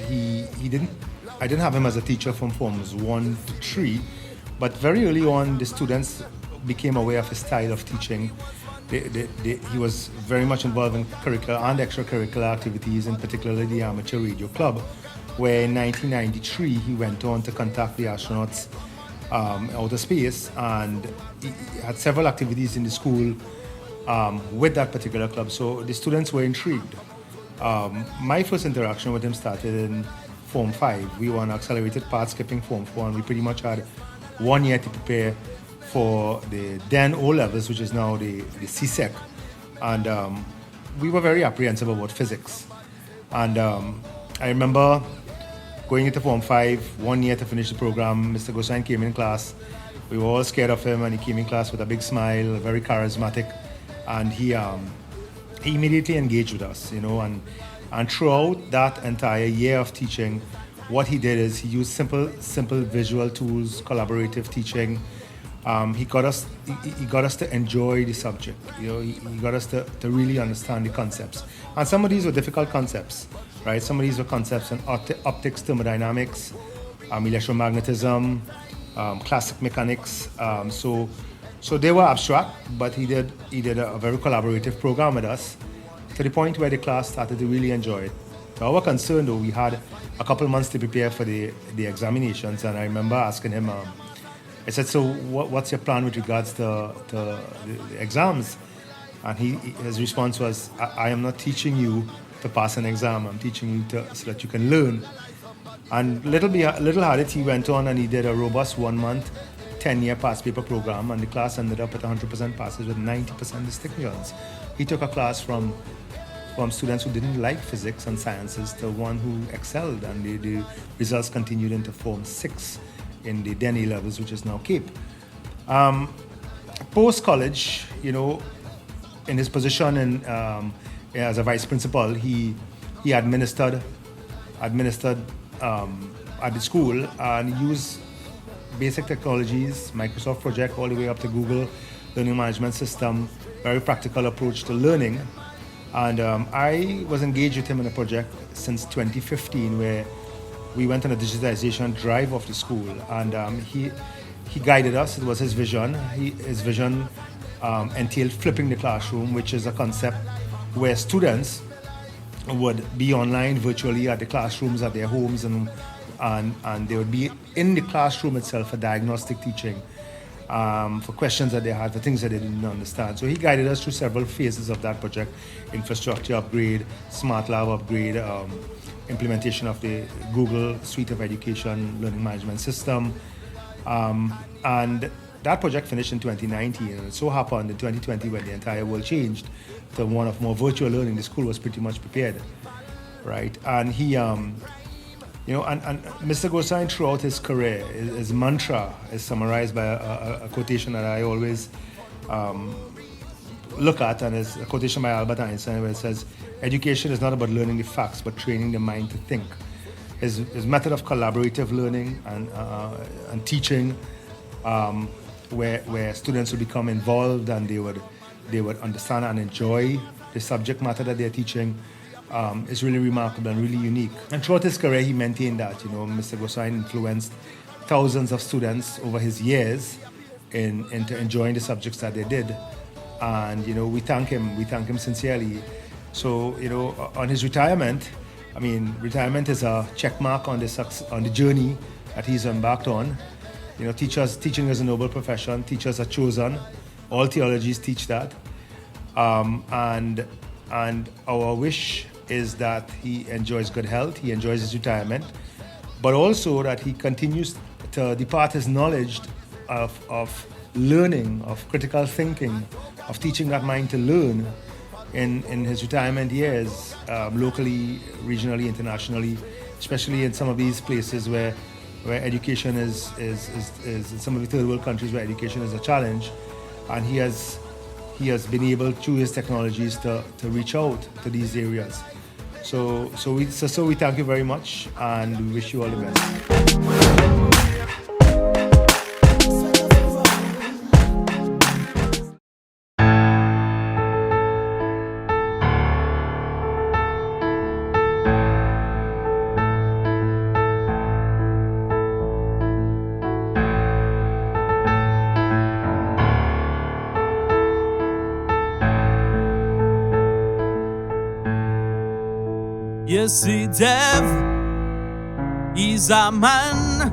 I didn't have him as a teacher from forms 1 to 3, but very early on the students became aware of his style of teaching. He was very much involved in curricular and extracurricular activities, in particularly the Amateur Radio Club, where in 1993 he went on to contact the astronauts outer space, and he had several activities in the school with that particular club, so the students were intrigued. My first interaction with him started in Form 5. We were on accelerated path skipping Form 4, and we pretty much had 1 year to prepare for the then O-levels, which is now the CSEC, and we were very apprehensive about physics. And I remember going into Form 5, 1 year to finish the program. Mr. Gosine came in class. We were all scared of him, and he came in class with a big smile, very charismatic, and he immediately engaged with us, and throughout that entire year of teaching, what he did is he used simple visual tools, collaborative teaching. He got us to enjoy the subject. He got us to really understand the concepts. And some of these were difficult concepts, right? Some of these were concepts in optics, thermodynamics, electromagnetism, classic mechanics. So they were abstract, but he did a very collaborative program with us, to the point where the class started to really enjoy it. To our concern, though, we had a couple months to prepare for the examinations, and I remember asking him, I said, so what's your plan with regards to the exams? And his response was, I am not teaching you to pass an exam, I'm teaching you so that you can learn. And little had it, he went on and he did a robust 1 month, 10-year past paper program, and the class ended up at 100% passes with 90% distinctions. He took a class from students who didn't like physics and sciences to one who excelled, and the results continued into Form 6 in the then A-levels, which is now Cape. Post-college, in his position as a vice principal, he administered at the school and used basic technologies, Microsoft Project, all the way up to Google Learning Management System, very practical approach to learning. And I was engaged with him in a project since 2015 where we went on a digitization drive of the school, and he guided us. It was his vision. His vision entailed flipping the classroom, which is a concept where students would be online virtually at the classrooms at their homes, and they would be in the classroom itself for diagnostic teaching, for questions that they had, for things that they didn't understand. So he guided us through several phases of that project: infrastructure upgrade, smart lab upgrade, implementation of the Google Suite of Education Learning Management System. And that project finished in 2019, and it so happened in 2020, when the entire world changed to one of more virtual learning, the school was pretty much prepared, right? And he, and Mr. Gosine, throughout his career, his mantra is summarized by a quotation that I always look at, and it's a quotation by Albert Einstein, where it says, "Education is not about learning the facts, but training the mind to think." His method of collaborative learning and teaching, where students would become involved and they would understand and enjoy the subject matter that they're teaching, is really remarkable and really unique. And throughout his career, he maintained that. Mr. Gosine influenced thousands of students over his years into enjoying the subjects that they did. And we thank him sincerely. So on his retirement, retirement is a check mark on the journey that he's embarked on. Teaching is a noble profession. Teachers are chosen. All theologies teach that. And our wish is that he enjoys good health, he enjoys his retirement, but also that he continues to depart his knowledge of learning, of critical thinking, of teaching that mind to learn in his retirement years, locally, regionally, internationally, especially in some of these places where education is in some of the third world countries where education is a challenge. And he has been able, through his technologies, to reach out to these areas. So we thank you very much, and we wish you all the best. You see, Dev, he's a man,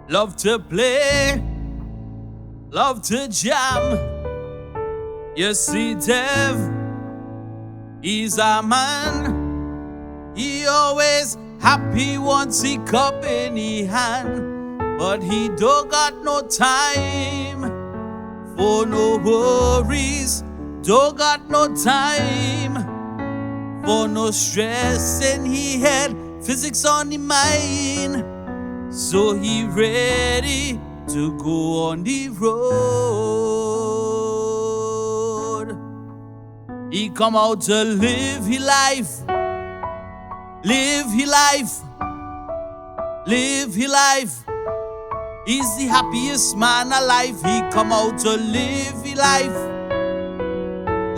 love to play, love to jam. You see, Dev, he's a man, he always happy once he cup in his hand, but he don't got no time for no worries, don't got no time for no stress in he had, physics on the mind. So he ready to go on the road. He come out to live his life, live his life. He's the happiest man alive. He come out to live his life.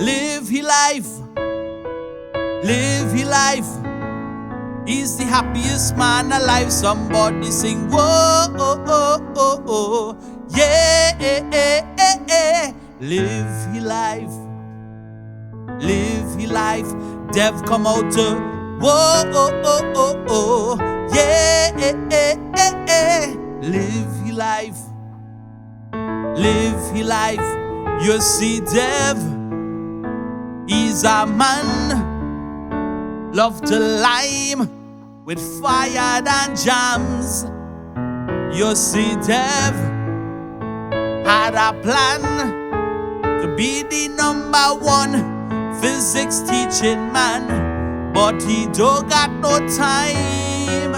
Live his life. Live his life. He's the happiest man alive. Somebody sing, whoa, oh, oh, oh, oh. Yeah, live his life. Live his life. Dev come out to, whoa, oh, oh, oh, oh. Yeah, live his life. Live his life. You see, Dev, he's a man. Love to lime with fire and jams. You see, Dev had a plan to be the #1 physics teaching man, but he don't got no time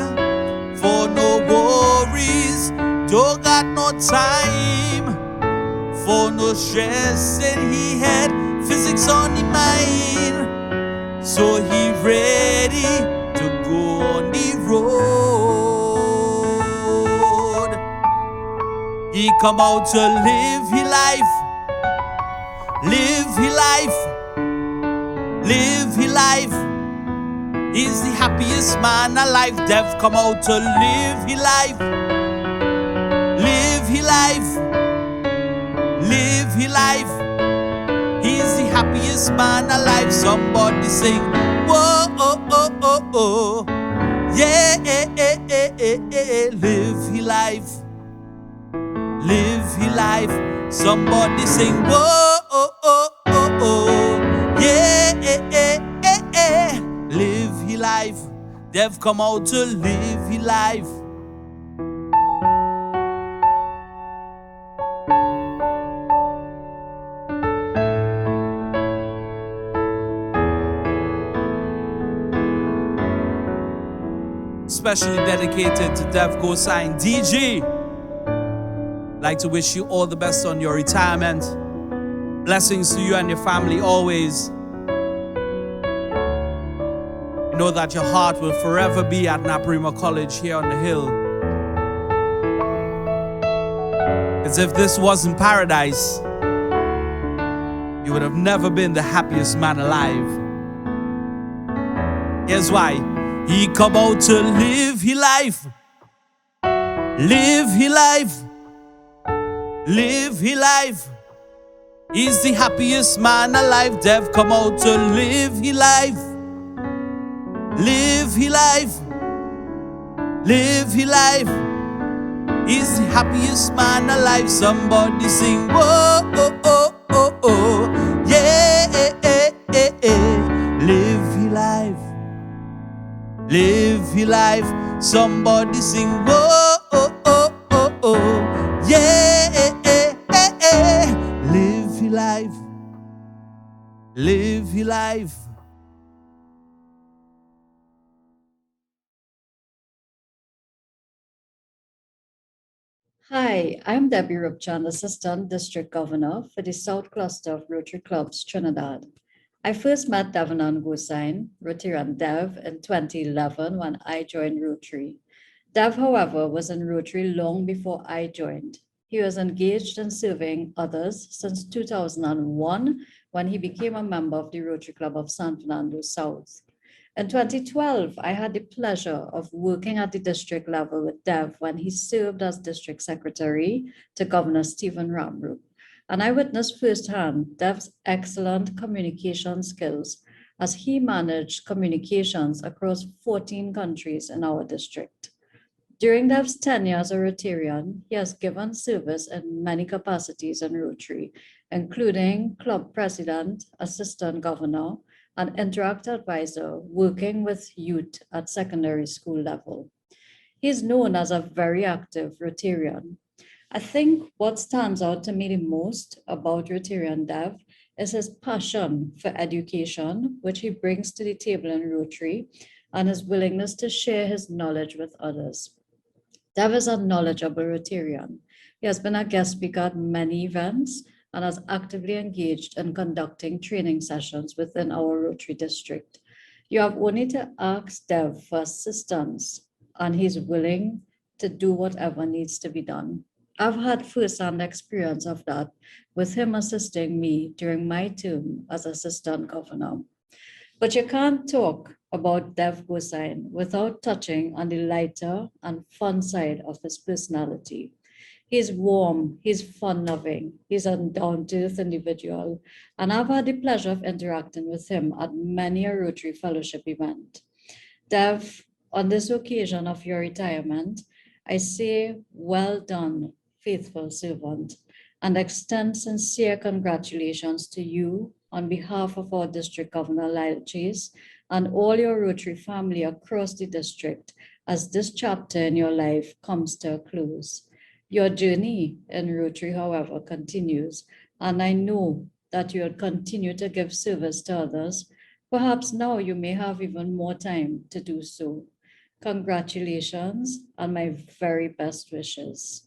for no worries, don't got no time for no stress, and he had physics on his mind. So he ready to go on the road. He come out to live his life. Live his life. Live his life. He's the happiest man alive. Dev come out to live his life. Live his life. Live his life. He's the happiest man alive. Somebody sing, whoa, oh, oh, oh, oh. Yeah, live his life. Live his life. Somebody sing, whoa, oh, oh, oh, oh. Yeah, live his life. They've come out to live his life. Especially dedicated to Dev Gosine. DG, like to wish you all the best on your retirement. Blessings to you and your family always. You know that your heart will forever be at Naparima College here on the hill. As if this wasn't paradise, you would have never been the happiest man alive. Here's why. He come out to live his life. Live his life. Live his life. He's the happiest man alive. Dev come out to live his life. Live his life. Live his life. He's the happiest man alive. Somebody sing, whoa, oh, oh, oh, oh. Yeah, live his life. Live his life. Somebody sing, whoa, oh, oh, oh, oh. Yeah, live his life. Live his life. Hi, I'm Debbie Rupchan, Assistant District Governor for the South Cluster of Rotary Clubs, Trinidad. I first met Devanand Gosine, Rotarian Dev, in 2011 when I joined Rotary. Dev, however, was in Rotary long before I joined. He was engaged in serving others since 2001 when he became a member of the Rotary Club of San Fernando South. In 2012, I had the pleasure of working at the district level with Dev when he served as district secretary to Governor Stephen Ramroop. And I witnessed firsthand Dev's excellent communication skills as he managed communications across 14 countries in our district. During Dev's tenure as a Rotarian, he has given service in many capacities in Rotary, including club president, assistant governor, and interact advisor working with youth at secondary school level. He is known as a very active Rotarian. I think what stands out to me the most about Rotarian Dev is his passion for education, which he brings to the table in Rotary, and his willingness to share his knowledge with others. Dev is a knowledgeable Rotarian. He has been a guest speaker at many events and has actively engaged in conducting training sessions within our Rotary district. You have only to ask Dev for assistance and he's willing to do whatever needs to be done. I've had first-hand experience of that with him assisting me during my term as assistant governor. But you can't talk about Dev Gosine without touching on the lighter and fun side of his personality. He's warm, he's fun-loving, he's a down-to-earth individual, and I've had the pleasure of interacting with him at many a Rotary Fellowship event. Dev, on this occasion of your retirement, I say, well done, faithful servant, and extend sincere congratulations to you on behalf of our District Governor Lyle Chase and all your Rotary family across the district as this chapter in your life comes to a close. Your journey in Rotary, however, continues, and I know that you will continue to give service to others. Perhaps now you may have even more time to do so. Congratulations and my very best wishes.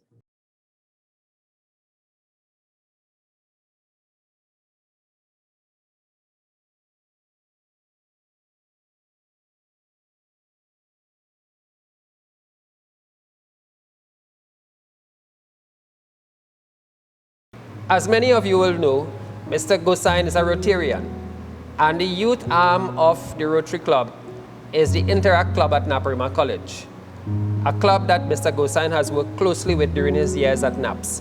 As many of you will know, Mr. Gosine is a Rotarian, and the youth arm of the Rotary Club is the Interact Club at Naparima College, a club that Mr. Gosine has worked closely with during his years at NAPS.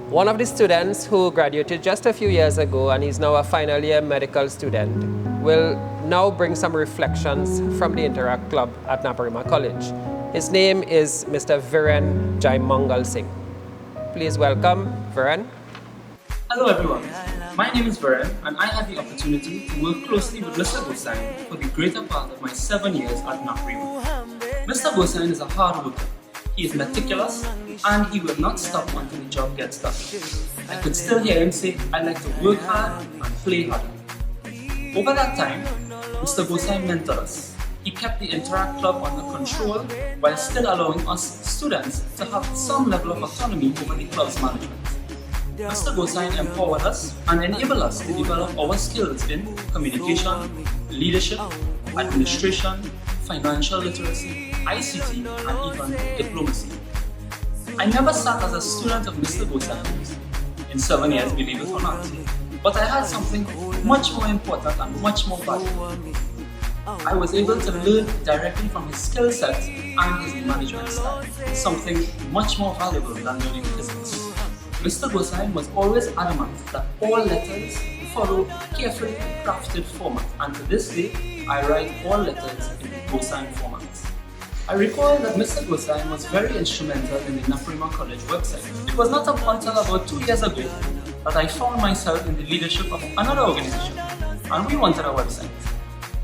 One of the students who graduated just a few years ago, and he's now a final year medical student, will now bring some reflections from the Interact Club at Naparima College. His name is Mr. Viren Jaimangal Singh. Please welcome Viren. Hello everyone, my name is Viren and I had the opportunity to work closely with Mr. Gosine for the greater part of my 7 years at Naparima. Mr. Gosine is a hard worker, he is meticulous and he will not stop until the job gets done. I could still hear him say, I like to work hard and play hard. Over that time, Mr. Gosine mentored us. He kept the Interact Club under control while still allowing us students to have some level of autonomy over the club's management. Mr. Gosine empowered us and enabled us to develop our skills in communication, leadership, administration, financial literacy, ICT, and even diplomacy. I never sat as a student of Mr. Gosine's in 7 years, believe it or not, but I had something much more important and much more valuable. I was able to learn directly from his skill set and his management style, something much more valuable than learning physics. Mr. Gosine was always adamant that all letters follow carefully crafted format, and to this day, I write all letters in the Gosine format. I recall that Mr. Gosine was very instrumental in the Naparima College website. It was not until about 2 years ago that I found myself in the leadership of another organization, and we wanted a website.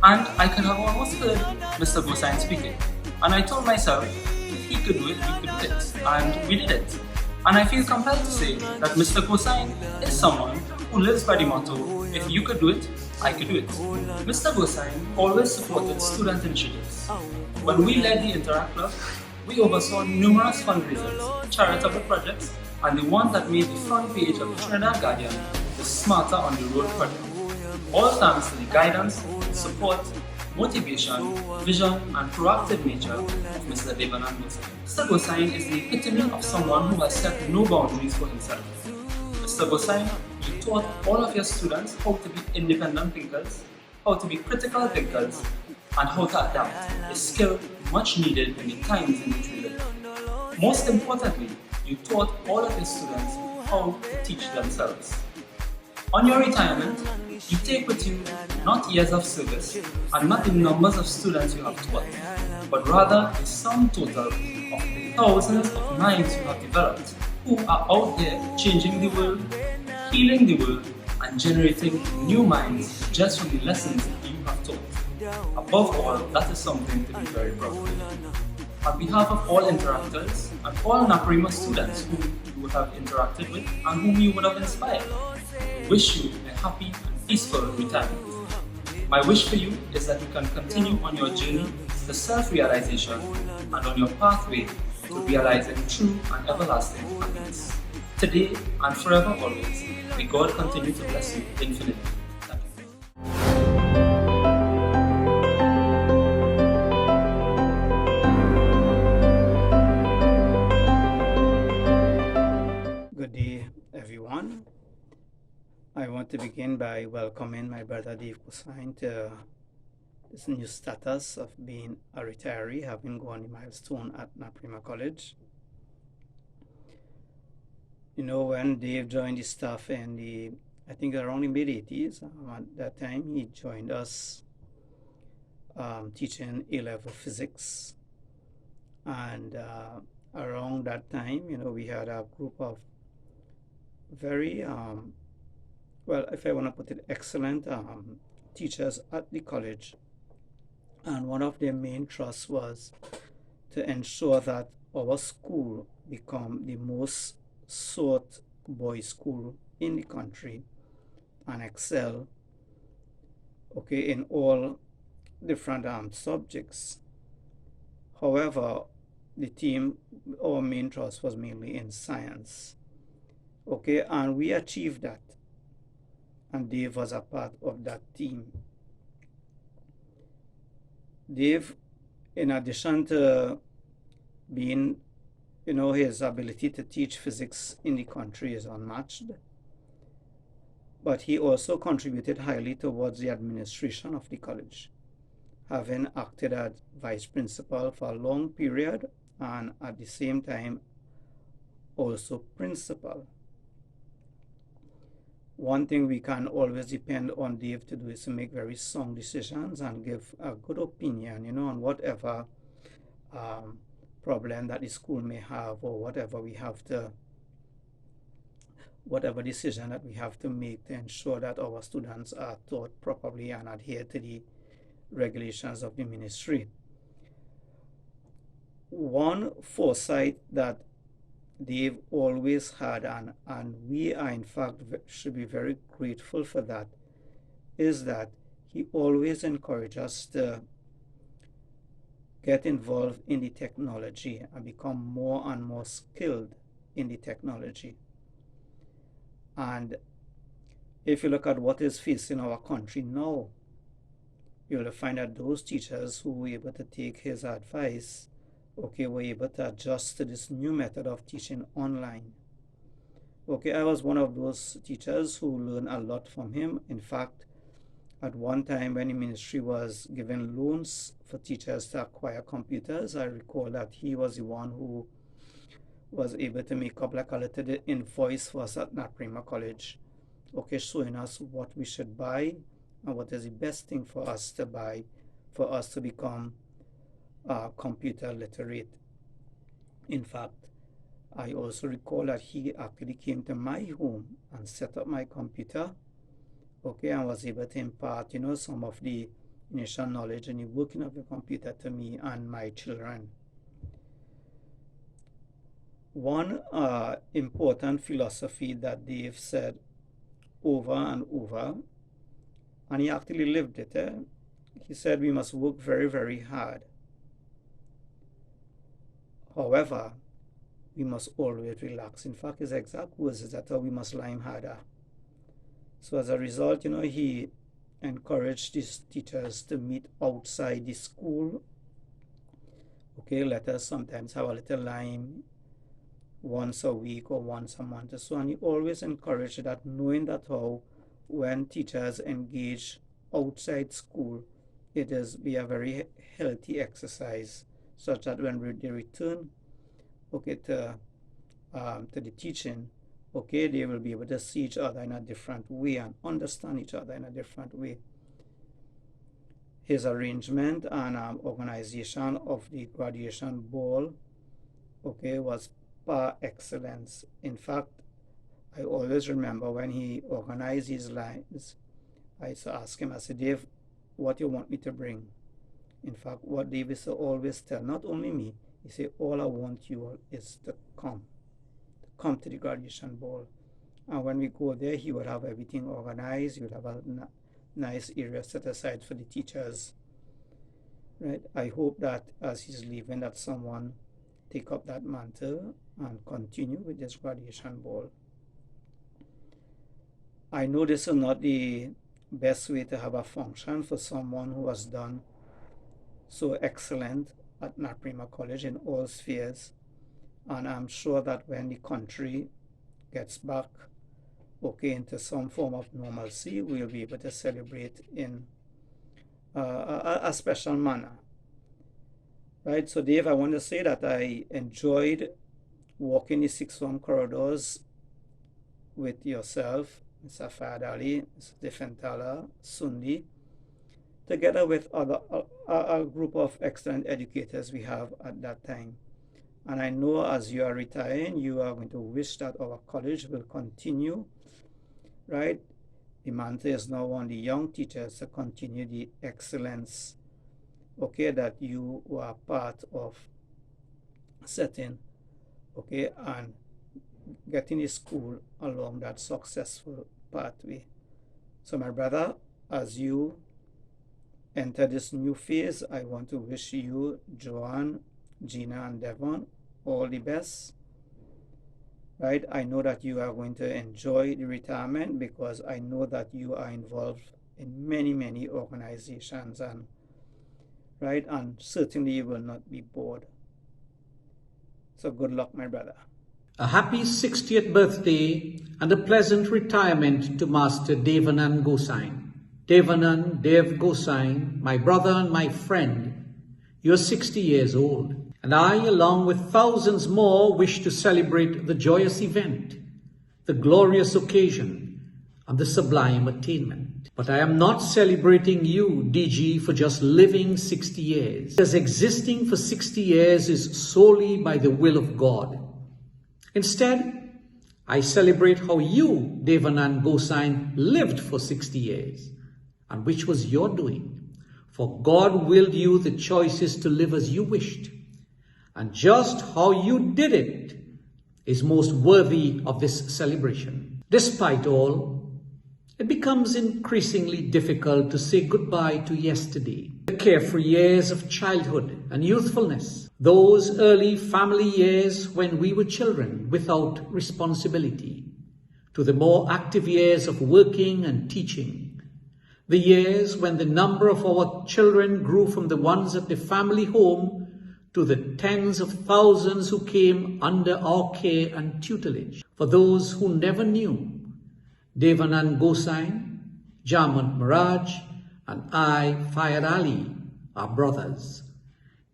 And I could have almost heard Mr. Gosine speaking, and I told myself, if he could do it, we could do it, and we did it. And I feel compelled to say that Mr. Gosine is someone who lives by the motto, if you could do it, I could do it. Mr. Gosine always supported student initiatives. When we led the Interact Club, we oversaw numerous fundraisers, charitable projects, and the one that made the front page of the Trinidad Guardian, the Smarter on the Road project. All thanks to the guidance, support, motivation, vision, and proactive nature of Mr. Devanand Gosine. Mr. Gosine is the epitome of someone who has set no boundaries for himself. Mr. Gosine, you taught all of your students how to be independent thinkers, how to be critical thinkers, and how to adapt, a skill much needed in the times in which we live. Most importantly, you taught all of your students how to teach themselves. On your retirement, you take with you not years of service and not the numbers of students you have taught, but rather the sum total of the thousands of minds you have developed who are out there changing the world, healing the world, and generating new minds just from the lessons you have taught. Above all, that is something to be very proud of. On behalf of all interactors and all Naparima students whom you would have interacted with and whom you would have inspired, I wish you a happy and peaceful retirement. My wish for you is that you can continue on your journey to self-realization and on your pathway to realizing true and everlasting happiness. Today and forever always, may God continue to bless you infinitely. Thank you. to begin by welcoming my brother Dave Gosine to this new status of being a retiree, having gone the milestone at Naparima College. You know, when Dave joined the staff in I think around the mid-80s, at that time he joined us teaching A-level physics. And around that time, you know, we had a group of very, well, if I want to put it, excellent teachers at the college. And one of their main thrusts was to ensure that our school become the most sought boys' school in the country and excel, okay, in all different subjects. However, the team, our main thrust was mainly in science, okay, and we achieved that. And Dave was a part of that team. Dave, in addition to being, you know, his ability to teach physics in the country is unmatched, but he also contributed highly towards the administration of the college, having acted as vice principal for a long period and at the same time also principal. One thing we can always depend on Dave to do is to make very sound decisions and give a good opinion, you know, on whatever problem that the school may have, or whatever decision that we have to make to ensure that our students are taught properly and adhere to the regulations of the ministry. One foresight that Dave always had, and we are in fact should be very grateful for that, is that he always encouraged us to get involved in the technology and become more and more skilled in the technology. And if you look at what is facing our country now, you'll find that those teachers who were able to take his advice, okay, were able to adjust to this new method of teaching online. Okay, I was one of those teachers who learned a lot from him. In fact, at one time when the ministry was giving loans for teachers to acquire computers, I recall that he was the one who was able to make up like a little invoice for us at Naparima College, okay, showing us what we should buy and what is the best thing for us to buy for us to become computer literate. In fact, I also recall that he actually came to my home and set up my computer, okay, and was able to impart, you know, some of the initial knowledge in the working of the computer to me and my children. One important philosophy that Dave said over and over, and he actually lived it, he said we must work very, very hard. However, we must always relax. In fact, his exact words is that we must lime harder. So as a result, you know, he encouraged these teachers to meet outside the school. Okay, let us sometimes have a little lime once a week or once a month or so. And he always encouraged that, knowing that how when teachers engage outside school, it is be a very healthy exercise, such that when they return, okay, to the teaching, okay, they will be able to see each other in a different way and understand each other in a different way. His arrangement and organization of the graduation ball, okay, was par excellence. In fact, I always remember when he organized his lines, I used to ask him, I said, Dave, what you want me to bring? In fact, what Dave used to always tell, not only me, he said, all I want you all is to come to the graduation ball. And when we go there, he would have everything organized. He would have a nice area set aside for the teachers. Right? I hope that as he's leaving, that someone take up that mantle and continue with this graduation ball. I know this is not the best way to have a function for someone who has done so excellent at Naparima College in all spheres, and I'm sure that when the country gets back, okay, into some form of normalcy, we'll be able to celebrate in a special manner. Right, so Dave, I want to say that I enjoyed walking the sixth form corridors with yourself, Mr. Fayad Ali, Mr. Defentala, Sundi, together with a group of excellent educators we have at that time. And I know as you are retiring, you are going to wish that our college will continue, right? The mantra is now on the young teachers to continue the excellence, okay, that you were part of setting, okay, and getting the school along that successful pathway. So my brother, as you enter this new phase, I want to wish you, Joanne, Gina, and Devon, all the best. Right, I know that you are going to enjoy the retirement because I know that you are involved in many organizations, and right, and certainly you will not be bored. So good luck, my brother. A happy 60th birthday and a pleasant retirement to Master Devanand Gosine. Devanand Dev Gosine, my brother and my friend, you're 60 years old, and I, along with thousands more, wish to celebrate the joyous event, the glorious occasion, and the sublime attainment. But I am not celebrating you, DG, for just living 60 years, because existing for 60 years is solely by the will of God. Instead, I celebrate how you, Devanand Gosine, lived for 60 years, and which was your doing. For God willed you the choices to live as you wished, and just how you did it is most worthy of this celebration. Despite all, it becomes increasingly difficult to say goodbye to yesterday. The carefree years of childhood and youthfulness, those early family years when we were children without responsibility, to the more active years of working and teaching, the years when the number of our children grew from the ones at the family home to the tens of thousands who came under our care and tutelage. For those who never knew, Devanand Gosine, Jamant Miraj, and I, Fayad Ali, are brothers.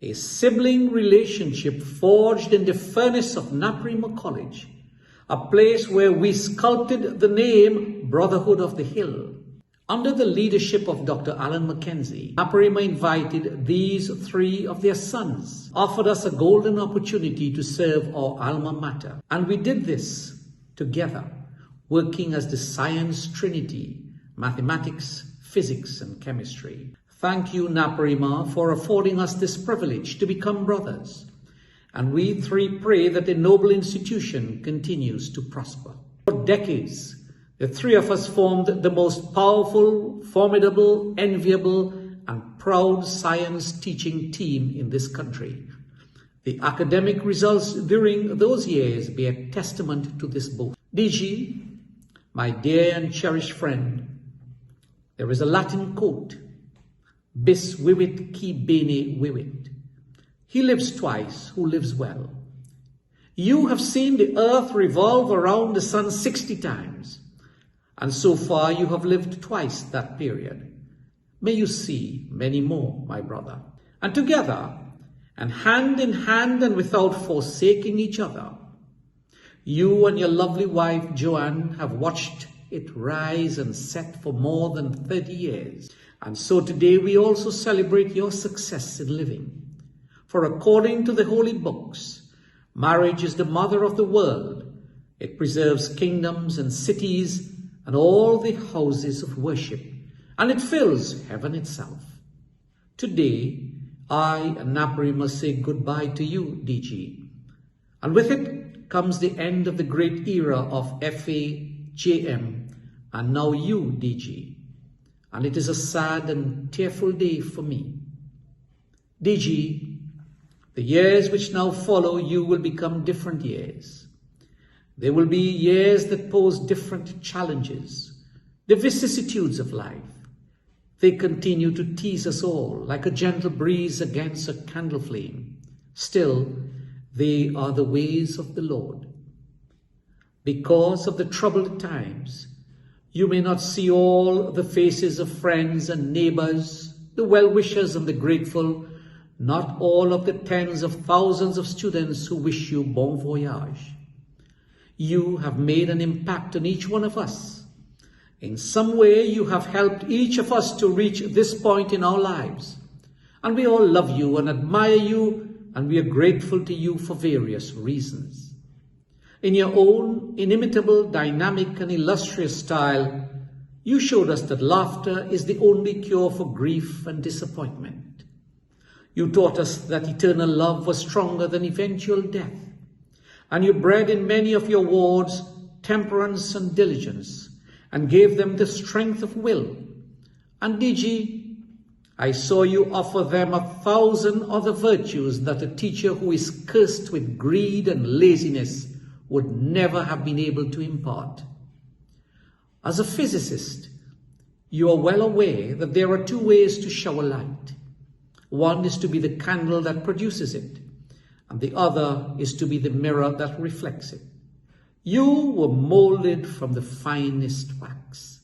A sibling relationship forged in the furnace of Naparima College, a place where we sculpted the name Brotherhood of the Hill. Under the leadership of Dr. Alan Mackenzie, Naparima invited these three of their sons, offered us a golden opportunity to serve our alma mater. And we did this together, working as the science trinity, mathematics, physics, and chemistry. Thank you, Naparima, for affording us this privilege to become brothers. And we three pray that the noble institution continues to prosper. For decades, the three of us formed the most powerful, formidable, enviable, and proud science teaching team in this country. The academic results during those years bear testament to this boast. DG, my dear and cherished friend, there is a Latin quote, bis vivit qui bene vivit. He lives twice who lives well. You have seen the earth revolve around the sun 60 times. And so far you have lived twice that period. May you see many more, my brother. And together, and hand in hand and without forsaking each other, you and your lovely wife, Joanne, have watched it rise and set for more than 30 years. And so today we also celebrate your success in living. For according to the holy books, marriage is the mother of the world. It preserves kingdoms and cities and all the houses of worship, and it fills heaven itself. Today, I and Naparima say goodbye to you, DG. And with it comes the end of the great era of FA, JM, and now you, DG. And it is a sad and tearful day for me. DG, the years which now follow you will become different years. There will be years that pose different challenges, the vicissitudes of life. They continue to tease us all like a gentle breeze against a candle flame. Still, they are the ways of the Lord. Because of the troubled times, you may not see all the faces of friends and neighbors, the well-wishers and the grateful, not all of the tens of thousands of students who wish you bon voyage. You have made an impact on each one of us. In some way, you have helped each of us to reach this point in our lives. And we all love you and admire you, and we are grateful to you for various reasons. In your own inimitable, dynamic, and illustrious style, you showed us that laughter is the only cure for grief and disappointment. You taught us that eternal love was stronger than eventual death, and you bred in many of your wards temperance and diligence, and gave them the strength of will. And DG, I saw you offer them 1,000 other virtues that a teacher who is cursed with greed and laziness would never have been able to impart. As a physicist, you are well aware that there are two ways to shower light. One is to be the candle that produces it, and the other is to be the mirror that reflects it. You were molded from the finest wax.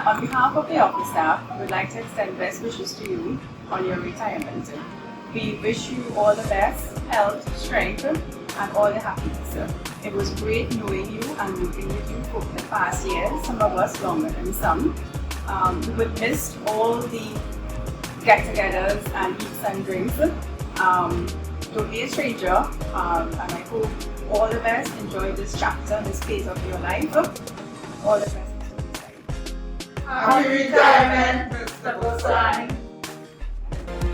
On behalf of the office staff, we would like to extend best wishes to you on your retirement. We wish you all the best, health, strength, and all the happiness. It was great knowing you and working with you for the past years, some of us longer than some. We would miss all the get-togethers and eats and drinks. Don't be a stranger, and I hope all the best. Enjoy this chapter, this phase of your life. All the best. Happy retirement, Mr. Gosine.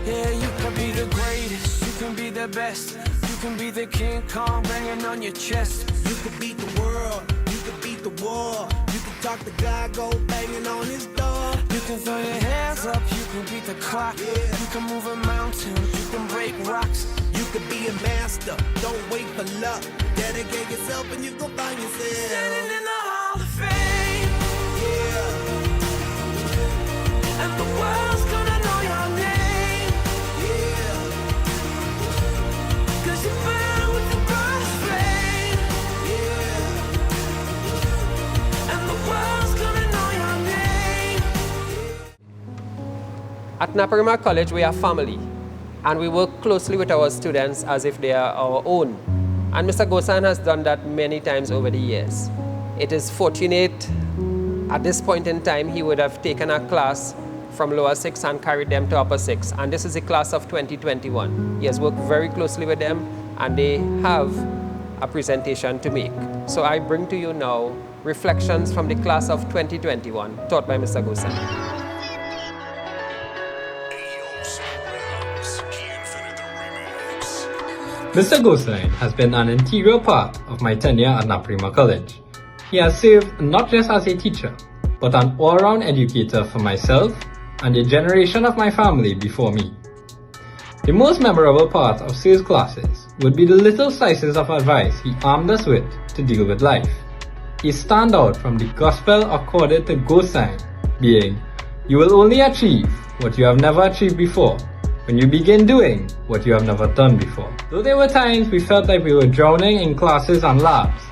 Yeah, you can be the greatest, you can be the best, you can be the King Kong banging on your chest. You can beat the world, you can beat the war, you can talk to God, go banging on his door. You can throw your hands up, you can beat the clock, you can move a mountain, you can break rocks. You can be a master, don't wait for luck. Dedicate yourself and you go find yourself. Standing in the Hall of Fame, yeah. And the world's gonna know your name, yeah. 'Cause you burn with the brightest flame, yeah. And the world's gonna know your name. At Naparima College, we are family, and we work closely with our students as if they are our own. And Mr. Gosine has done that many times over the years. It is fortunate at this point in time he would have taken a class from lower 6 and carried them to upper 6. And this is the class of 2021. He has worked very closely with them, and they have a presentation to make. So I bring to you now reflections from the class of 2021 taught by Mr. Gosine. Mr. Gosine has been an integral part of my tenure at Naparima College. He has served not just as a teacher, but an all-round educator for myself and a generation of my family before me. The most memorable part of Sir's classes would be the little slices of advice he armed us with to deal with life. He stand out from the gospel accorded to Gosine, being, "You will only achieve what you have never achieved before when you begin doing what you have never done before." Though there were times we felt like we were drowning in classes and labs,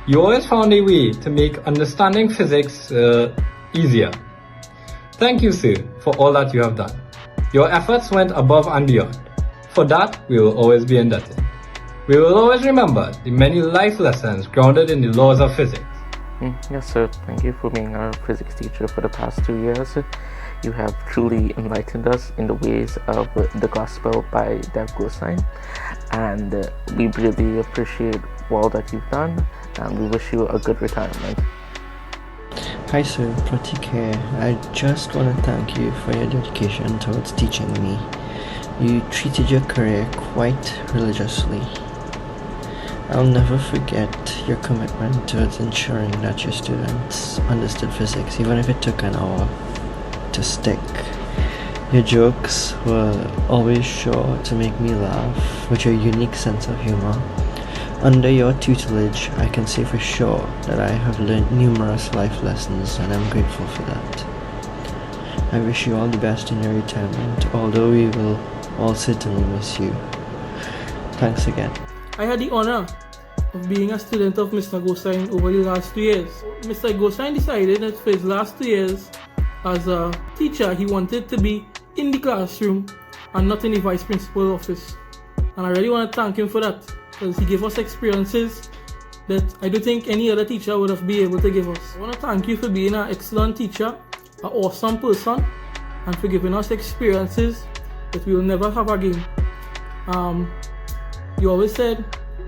you always found a way to make understanding physics easier. Thank you, Sir, for all that you have done. Your efforts went above and beyond. For that, we will always be indebted. We will always remember the many life lessons grounded in the laws of physics. Yes, sir. Thank you for being our physics teacher for the past 2 years. You have truly enlightened us in the ways of the gospel by Dev Gosine, and we really appreciate all that you've done, and we wish you a good retirement. Hi sir, Pratik here. I just want to thank you for your dedication towards teaching me. You treated your career quite religiously. I'll never forget your commitment towards ensuring that your students understood physics, even if it took an hour to stick. Your jokes were always sure to make me laugh with your unique sense of humor. Under your tutelage, I can say for sure that I have learned numerous life lessons, and I'm grateful for that. I wish you all the best in your retirement, although we will all certainly miss you. Thanks again. I had the honor of being a student of Mr. Gosine over the last 2 years. Mr. Gosine decided that for his last 2 years as a teacher, he wanted to be in the classroom and not in the vice principal office. And I really want to thank him for that, because he gave us experiences that I don't think any other teacher would have been able to give us. I want to thank you for being an excellent teacher, an awesome person, and for giving us experiences that we will never have again. You always said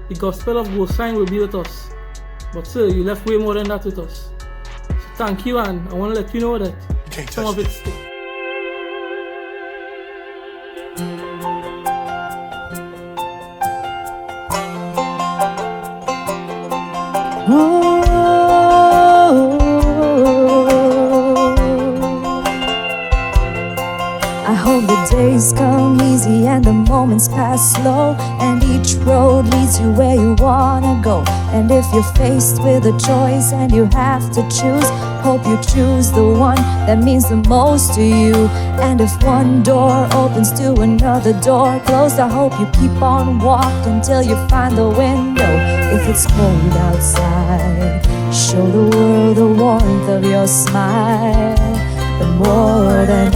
the gospel of Gosine will be with us, but sir, you left way more than that with us. So thank you, and I want to let you know that some of it stick. I hope the days come easy and the moments pass slow, and each road leads you where you wanna go. And if you're faced with a choice and you have to choose, hope you choose the one that means the most to you. And if one door opens to another door closed, I hope you keep on walking till you find the window. If it's cold outside, show the world the warmth of your smile. But more than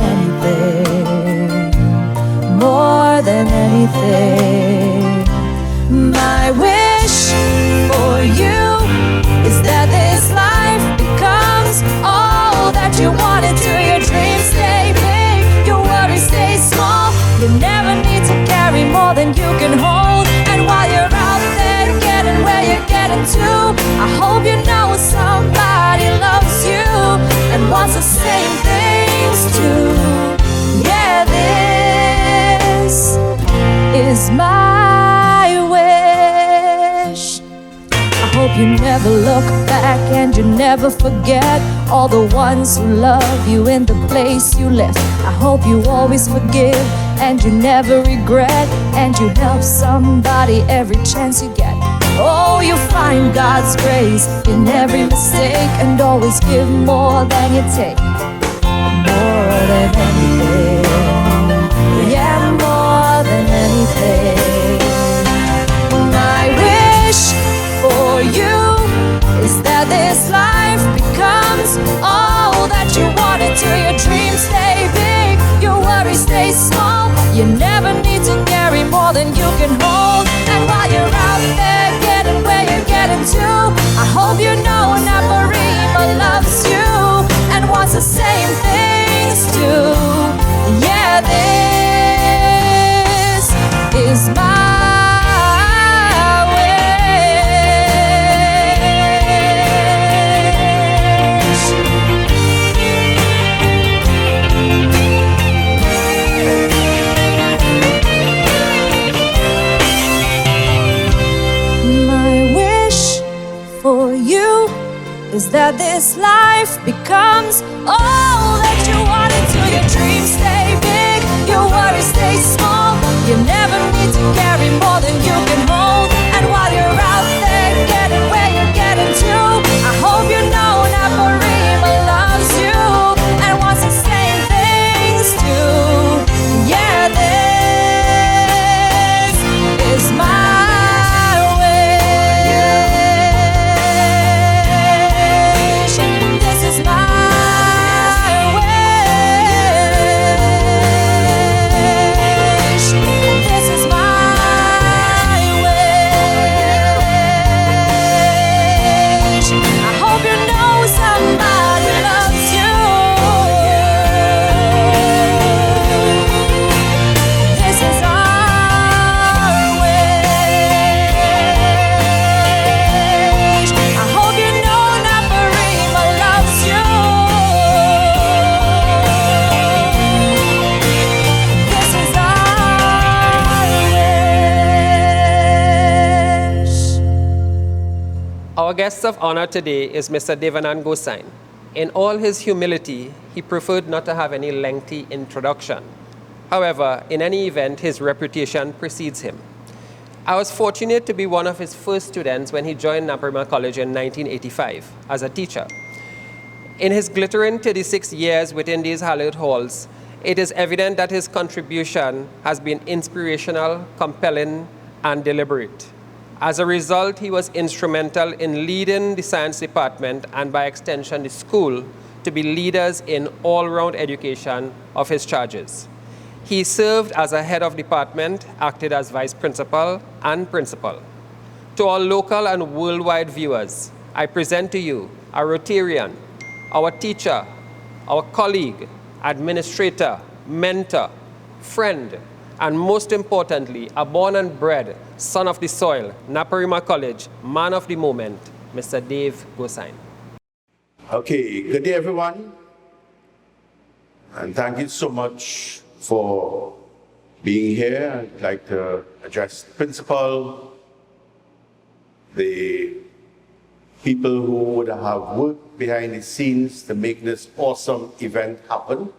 anything, my wish for you is that this life becomes all that you want it to. Your dreams stay big, your worries stay small. You never need to carry more than you can hold. And while you're out there getting where you're getting to, I hope you know somebody loves you and wants the same things too. Yeah, this is my wish. I hope you never look back and you never forget all the ones who love you in the place you left. I hope you always forgive and you never regret, and you help somebody every chance you get. Oh, you find God's grace in every mistake and always give more than you take. More than anything, yeah, more than anything. My wish for you is that this life becomes all that you want it to. Your dreams stay big, your worries stay small. You never need to carry more than you can hold. And while you're out there getting where you're getting to, I hope you know Naparima loves you and wants the same things too. Yeah, this is my is that this life becomes all that you want it to. Your dreams stay big, your worries stay small. You never need to carry more than you can hold. And while you're out there getting where you're getting to, I hope you know Naparima loves you and wants the same things too. Yeah, this is my Our guest of honor today is Mr. Devanand Gosine. In all his humility, he preferred not to have any lengthy introduction. However, in any event, his reputation precedes him. I was fortunate to be one of his first students when he joined Naparima College in 1985 as a teacher. In his glittering 36 years within these hallowed halls, it is evident that his contribution has been inspirational, compelling, and deliberate. As a result, he was instrumental in leading the science department and by extension the school to be leaders in all-round education of his charges. He served as a head of department, acted as vice principal and principal. To all local and worldwide viewers, I present to you a Rotarian, our teacher, our colleague, administrator, mentor, friend, and most importantly, a born and bred son of the soil, Naparima College, man of the moment, Mr. Dave Gosine. Okay, good day everyone, and thank you so much for being here. I'd like to address the principal, the people who would have worked behind the scenes to make this awesome event happen.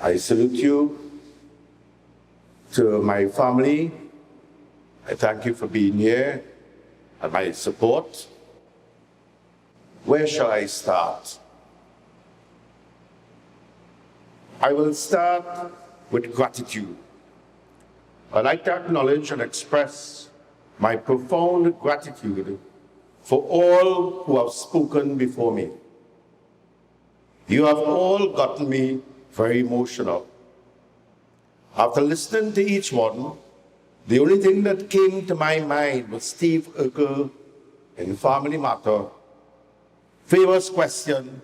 I salute you. To my family, I thank you for being here and my support. Where shall I start? I will start with gratitude. I'd like to acknowledge and express my profound gratitude for all who have spoken before me. You have all gotten me very emotional. After listening to each one, the only thing that came to my mind was Steve Urkel in Family Matter, famous question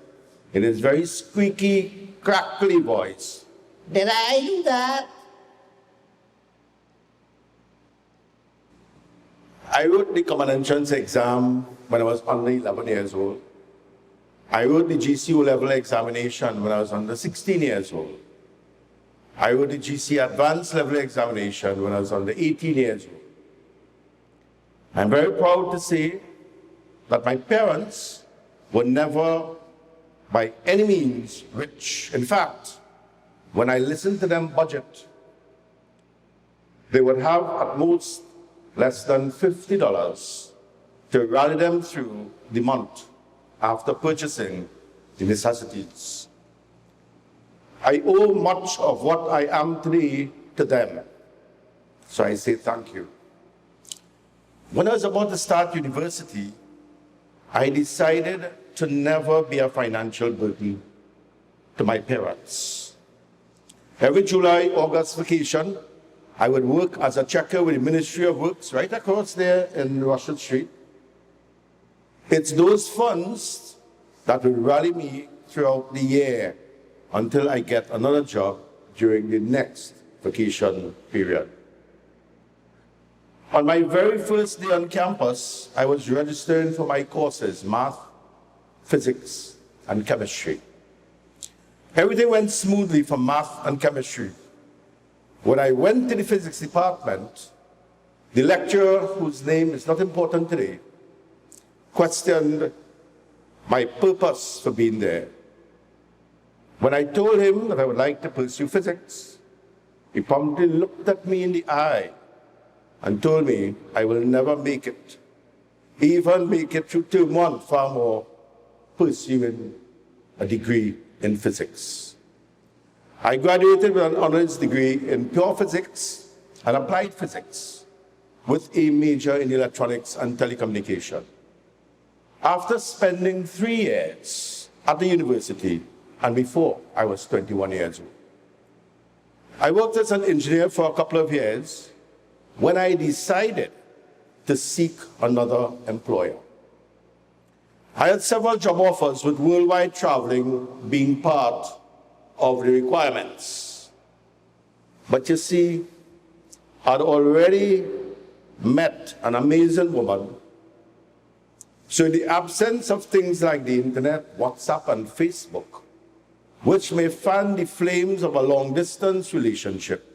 in his very squeaky, crackly voice. Did I do that? I wrote the common entrance exam when I was under 11 years old. I wrote the GCU level examination when I was under 16 years old. I wrote the GC advanced level examination when I was under 18 years old. I'm very proud to say that my parents were never by any means rich. In fact, when I listened to them budget, they would have at most less than $50 to rally them through the month after purchasing the necessities. I owe much of what I am today to them, so I say thank you. When I was about to start university, I decided to never be a financial burden to my parents. Every July, August vacation, I would work as a checker with the Ministry of Works right across there in Russell Street. It's those funds that will rally me throughout the year until I get another job during the next vacation period. On my very first day on campus, I was registering for my courses, math, physics, and chemistry. Everything went smoothly for math and chemistry. When I went to the physics department, the lecturer, whose name is not important today, questioned my purpose for being there. When I told him that I would like to pursue physics, he promptly looked at me in the eye and told me I will never make it, even make it through term one, far more pursuing a degree in physics. I graduated with an honors degree in pure physics and applied physics with a major in electronics and telecommunication. After spending 3 years at the university, and before I was 21 years old, I worked as an engineer for a couple of years when I decided to seek another employer. I had several job offers with worldwide traveling being part of the requirements. But you see, I'd already met an amazing woman. So in the absence of things like the internet, WhatsApp, and Facebook, which may fan the flames of a long-distance relationship,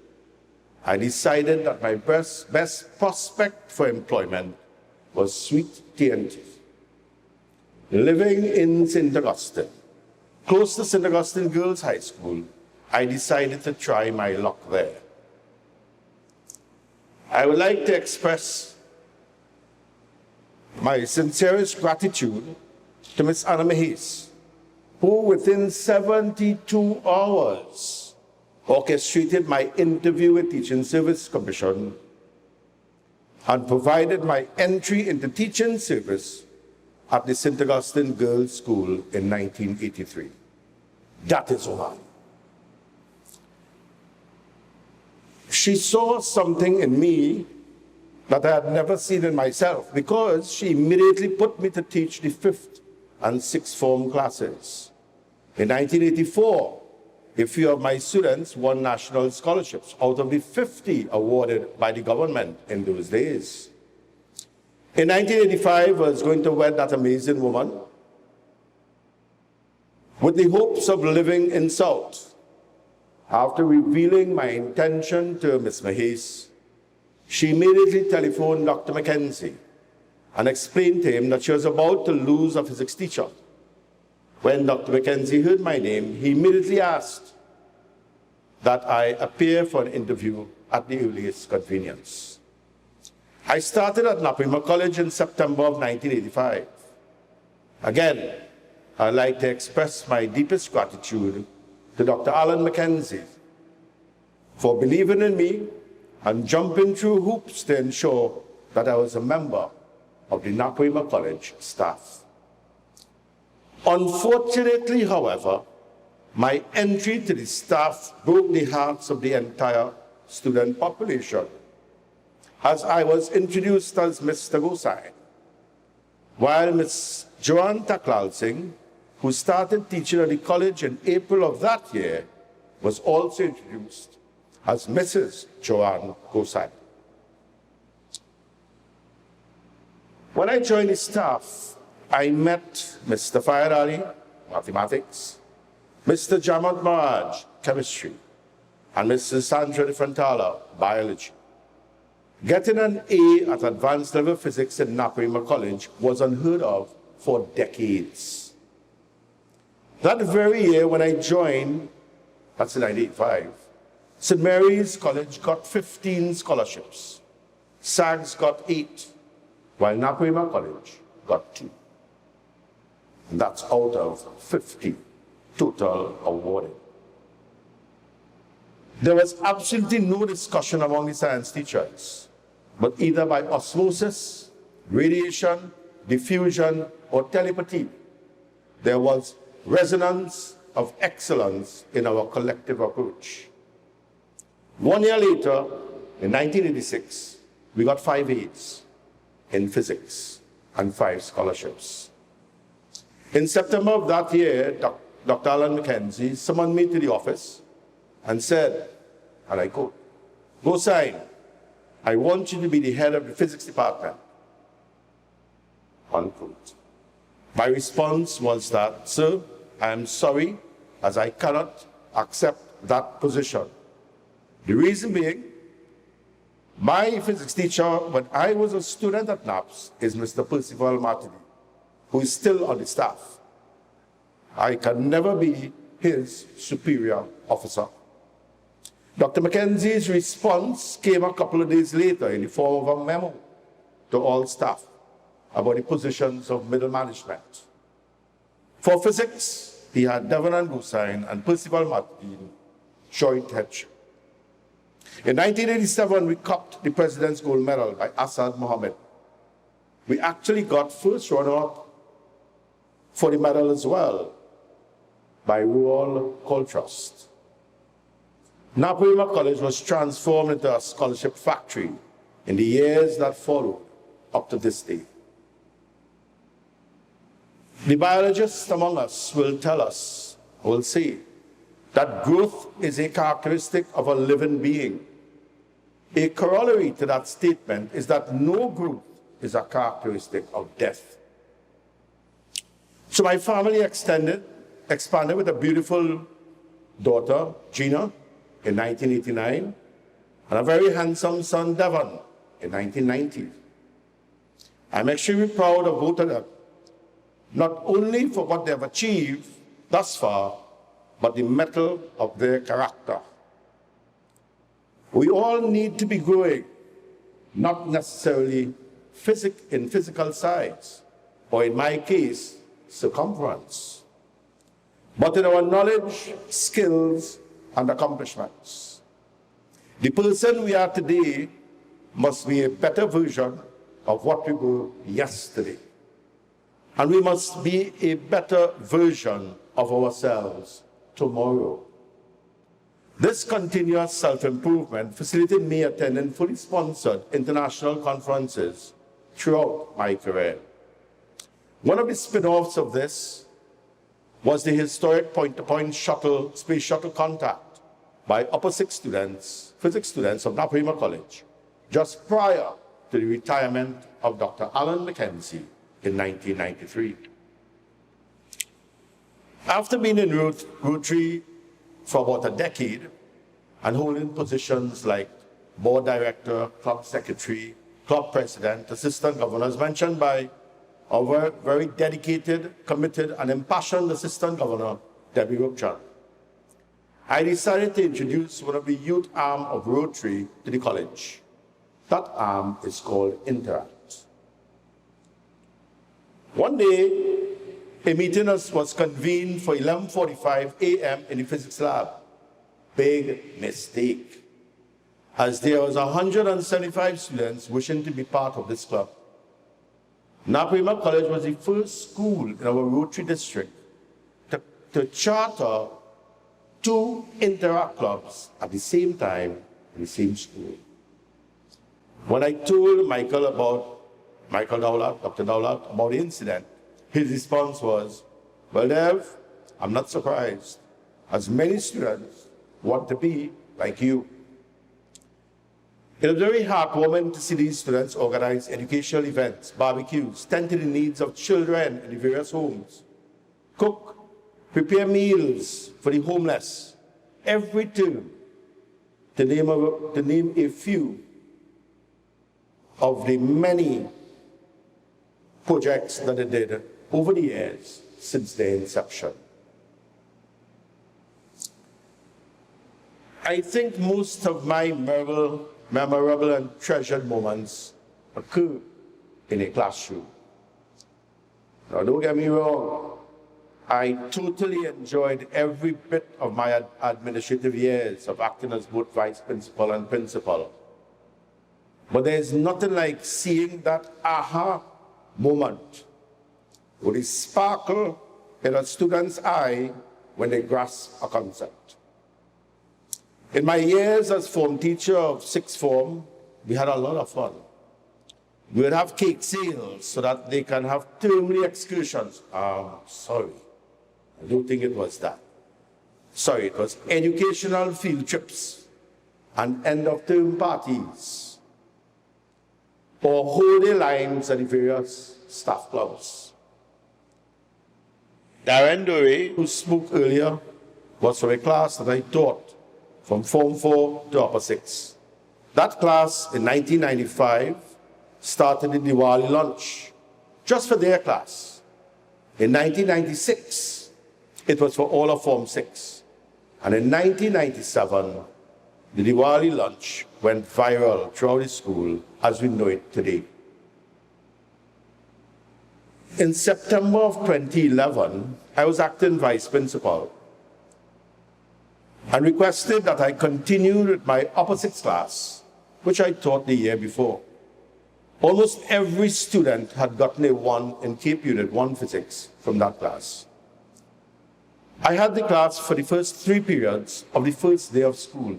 I decided that my best prospect for employment was Sweet T&T. Living in St. Augustine, close to St. Augustine Girls High School, I decided to try my luck there. I would like to express my sincerest gratitude to Ms. Anna Mahis, who within 72 hours orchestrated my interview with Teaching Service Commission and provided my entry into teaching service at the St. Augustine Girls' School in 1983. That is all. She saw something in me that I had never seen in myself, because she immediately put me to teach the 5th and 6th form classes. In 1984, a few of my students won national scholarships out of the 50 awarded by the government in those days. In 1985, I was going to wed that amazing woman with the hopes of living in South. After revealing my intention to Ms. Mahis, she immediately telephoned Dr. Mackenzie and explained to him that she was about to lose a physics teacher. When Dr. Mackenzie heard my name, he immediately asked that I appear for an interview at the earliest convenience. I started at Naparima College in September of 1985. Again, I'd like to express my deepest gratitude to Dr. Alan Mackenzie for believing in me and jumping through hoops to ensure that I was a member of the Naparima College staff. Unfortunately, however, my entry to the staff broke the hearts of the entire student population, as I was introduced as Mr. Gosine, while Ms. Joanne Taklal Singh, who started teaching at the college in April of that year, was also introduced as Mrs. Joanne Gosine. When I joined the staff, I met Mr. Fayed Ali, mathematics, Mr. Jamad Maraj, chemistry, and Mrs. Sandra De Frontala, biology. Getting an A at advanced level physics in Naparima College was unheard of for decades. That very year when I joined, that's in 1985, St. Mary's College got 15 scholarships. SAGS got 8, while Naparima College got 2. And that's out of 50 total awarded. There was absolutely no discussion among the science teachers, but either by osmosis, radiation, diffusion, or telepathy, there was resonance of excellence in our collective approach. 1 year later, in 1986, we got 5 A's in physics and 5 scholarships. In September of that year, Dr. Alan Mackenzie summoned me to the office and said, and I quote, "Gosine, I want you to be the head of the physics department," unquote. My response was that, "Sir, I am sorry, as I cannot accept that position. The reason being, my physics teacher when I was a student at NAPS is Mr. Percival Martini, who is still on the staff. I can never be his superior officer." Dr. Mackenzie's response came a couple of days later in the form of a memo to all staff about the positions of middle management. For physics, he had Devanand Gosine and Percival Martin joint headship. In 1987, we copped the President's Gold Medal by Asad Mohammed. We actually got first runner-up for the medal as well by Rural Coltrust. Naparima College was transformed into a scholarship factory in the years that followed up to this day. The biologists among us will tell us, will say, that growth is a characteristic of a living being. A corollary to that statement is that no growth is a characteristic of death. So my family expanded with a beautiful daughter, Gina, in 1989, and a very handsome son, Devon, in 1990. I'm extremely proud of both of them, not only for what they have achieved thus far, but the mettle of their character. We all need to be growing, not necessarily in physical size, or in my case, circumference, but in our knowledge, skills, and accomplishments. The person we are today must be a better version of what we were yesterday. And we must be a better version of ourselves tomorrow. This continuous self-improvement facilitated me attending fully sponsored international conferences throughout my career. One of the spin-offs of this was the historic point-to-point space shuttle contact by upper six students, physics students of Naparima College, just prior to the retirement of Dr. Alan Mackenzie in 1993. After being in Rotary for about a decade and holding positions like board director, club secretary, club president, assistant governor, as mentioned by our very dedicated, committed, and impassioned assistant governor, Debbie Rookchan, I decided to introduce one of the youth arm of Rotary to the college. That arm is called Interact. One day, a meeting was convened for 11:45 a.m. in the physics lab. Big mistake, as there was 175 students wishing to be part of this club. Naparima College was the first school in our Rotary district to charter 2 Interact clubs at the same time in the same school. When I told Dr. Dowlat, about the incident, his response was, well, Dev, I'm not surprised, as many students want to be like you. It was very heartwarming to see these students organize educational events, barbecues, tend to the needs of children in the various homes, cook, prepare meals for the homeless, every term, to name a few of the many projects that they did over the years since their inception. I think most of my memorable and treasured moments occur in a classroom. Now, don't get me wrong, I totally enjoyed every bit of my administrative years of acting as both vice principal and principal. But there's nothing like seeing that aha moment with a sparkle in a student's eye when they grasp a concept. In my years as form teacher of sixth form, we had a lot of fun. We would have cake sales so that they can have termly excursions. Sorry, I don't think it was that. Sorry, it was educational field trips and end of term parties, or holy lines at the various staff clubs. Darren Dore, who spoke earlier, was from a class that I taught from Form 4 to Upper 6. That class in 1995 started the Diwali lunch, just for their class. In 1996, it was for all of Form 6. And in 1997, the Diwali lunch went viral throughout the school as we know it today. In September of 2011, I was acting vice principal and requested that I continue with my Upper 6 class, which I taught the year before. Almost every student had gotten a 1 in CAPE Unit 1 Physics from that class. I had the class for the first 3 periods of the first day of school,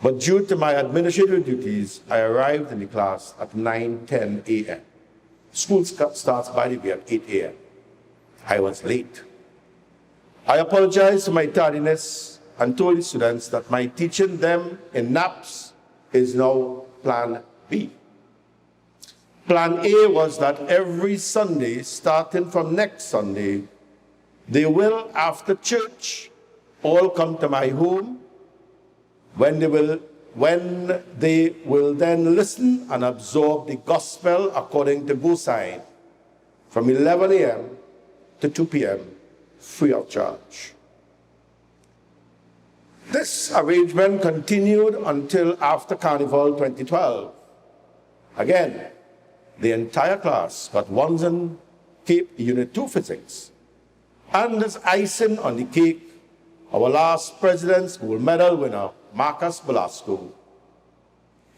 but due to my administrative duties, I arrived in the class at 9:10 a.m. School starts, by the way, at 8 a.m. I was late. I apologized for my tardiness and told the students that my teaching them in NAPS is now Plan B. Plan A was that every Sunday, starting from next Sunday, they will, after church, all come to my home when they will then listen and absorb the gospel according to Gosine from 11 a.m. to 2 p.m. free of charge. This arrangement continued until after Carnival 2012, Again, the entire class got ones in Cape Unit 2 Physics. And as icing on the cake, our last President's Gold Medal winner, Marcus Velasco,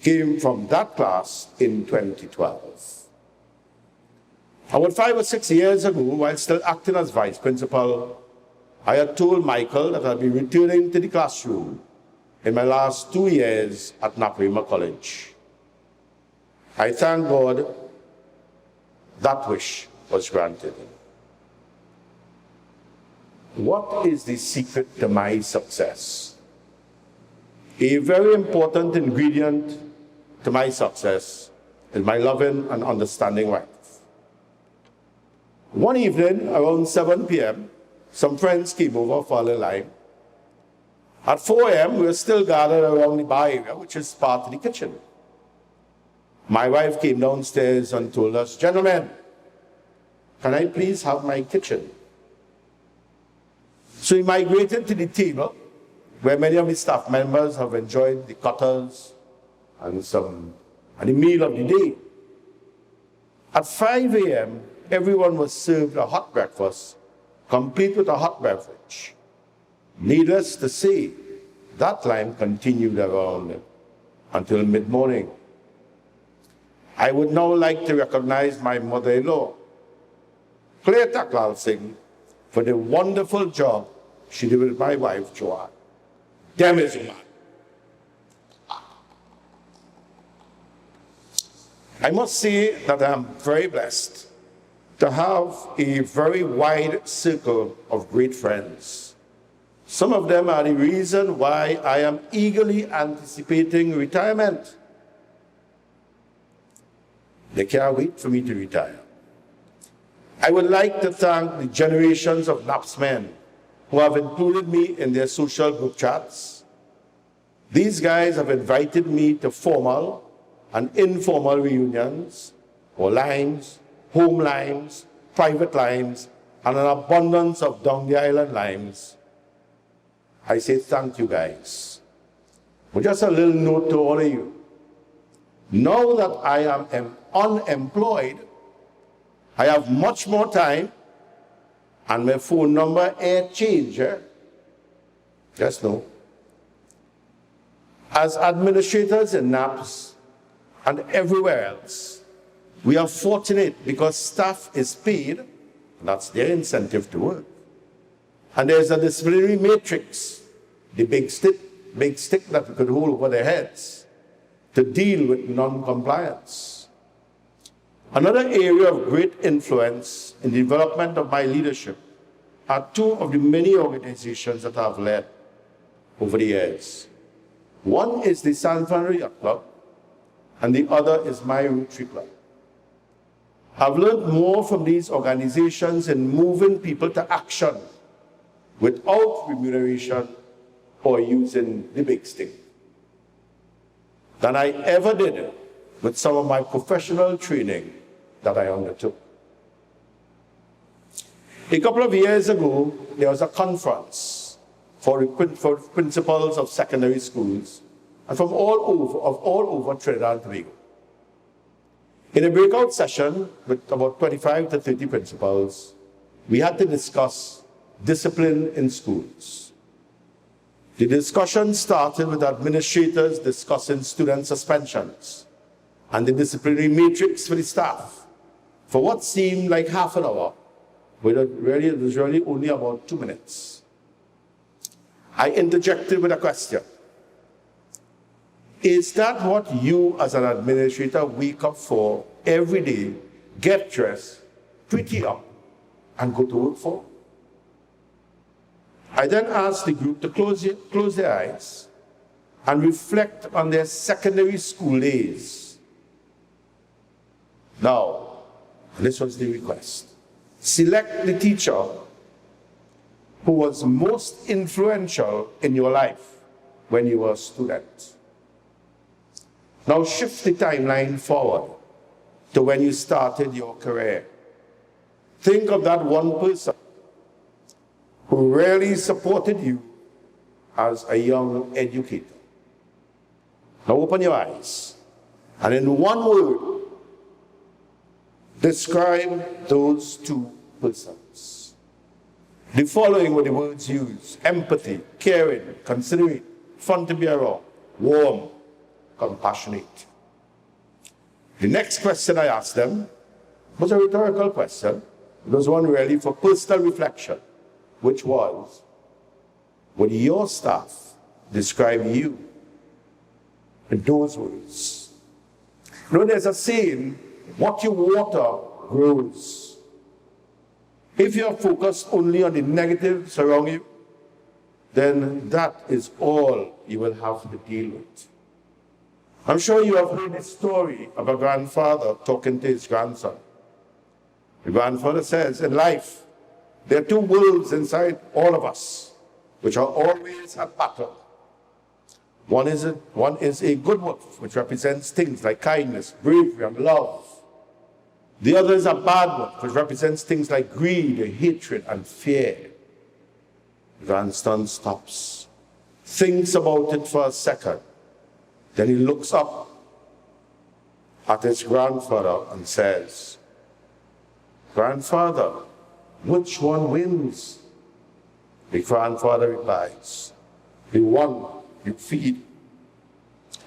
came from that class in 2012. About 5 or 6 years ago, while still acting as Vice Principal, I had told Michael that I'd be returning to the classroom in my last 2 years at Naparima College. I thank God that wish was granted. What is the secret to my success? A very important ingredient to my success is my loving and understanding wife. One evening, around 7 p.m., some friends came over for a little line. At 4 a.m., we were still gathered around the bar area, which is part of the kitchen. My wife came downstairs and told us, "Gentlemen, can I please have my kitchen?" So we migrated to the table, where many of the staff members have enjoyed the cutters and the meal of the day. At 5 a.m., everyone was served a hot breakfast, complete with a hot beverage. Needless to say, that line continued around until mid-morning. I would now like to recognize my mother-in-law, Claire Taklal Singh, for the wonderful job she did with my wife, Joanne. Damn it, man. I must say that I'm very blessed to have a very wide circle of great friends. Some of them are the reason why I am eagerly anticipating retirement. They can't wait for me to retire. I would like to thank the generations of NAPS men who have included me in their social group chats. These guys have invited me to formal and informal reunions or limes, home limes, private limes, and an abundance of down the island limes. I say thank you guys. But just a little note to all of you. Now that I am unemployed, I have much more time, and my phone number ain't changed. Just know. As administrators in NAPS and everywhere else, we are fortunate because staff is paid, that's their incentive to work. And there's a disciplinary matrix, the big stick that we could hold over their heads to deal with non-compliance. Another area of great influence in the development of my leadership are two of the many organizations that I've led over the years. One is the San Fernando Yacht Club, and the other is my Rotary Club. I've learned more from these organizations in moving people to action without remuneration or using the big stick than I ever did with some of my professional training that I undertook. A couple of years ago, there was a conference for principals of secondary schools and from all over Trinidad and Tobago. In a breakout session with about 25 to 30 principals, we had to discuss discipline in schools. The discussion started with administrators discussing student suspensions and the disciplinary matrix for the staff for what seemed like half an hour, but it was really only about 2 minutes. I interjected with a question. Is that what you as an administrator wake up for every day, get dressed, pretty up, and go to work for? I then asked the group to close their eyes and reflect on their secondary school days. Now, this was the request. Select the teacher who was most influential in your life when you were a student. Now shift the timeline forward to when you started your career. Think of that one person who really supported you as a young educator. Now open your eyes And in one word, describe those two persons. The following were the words used: empathy, caring, considerate, fun to be around, warm, compassionate. The next question I asked them was a rhetorical question. It was one really for personal reflection, which was, would your staff describe you in those words? You know, there's a saying, what you water grows. If you're focused only on the negatives around you, then that is all you will have to deal with. I'm sure you have heard the story of a grandfather talking to his grandson. The grandfather says, in life, there are two worlds inside all of us, which are always at battle. One is a good wolf, which represents things like kindness, bravery, and love. The other is a bad wolf, which represents things like greed, hatred, and fear. The grandson stops, thinks about it for a second, then he looks up at his grandfather and says, "Grandfather, which one wins?" The grandfather replies, "The one you feed."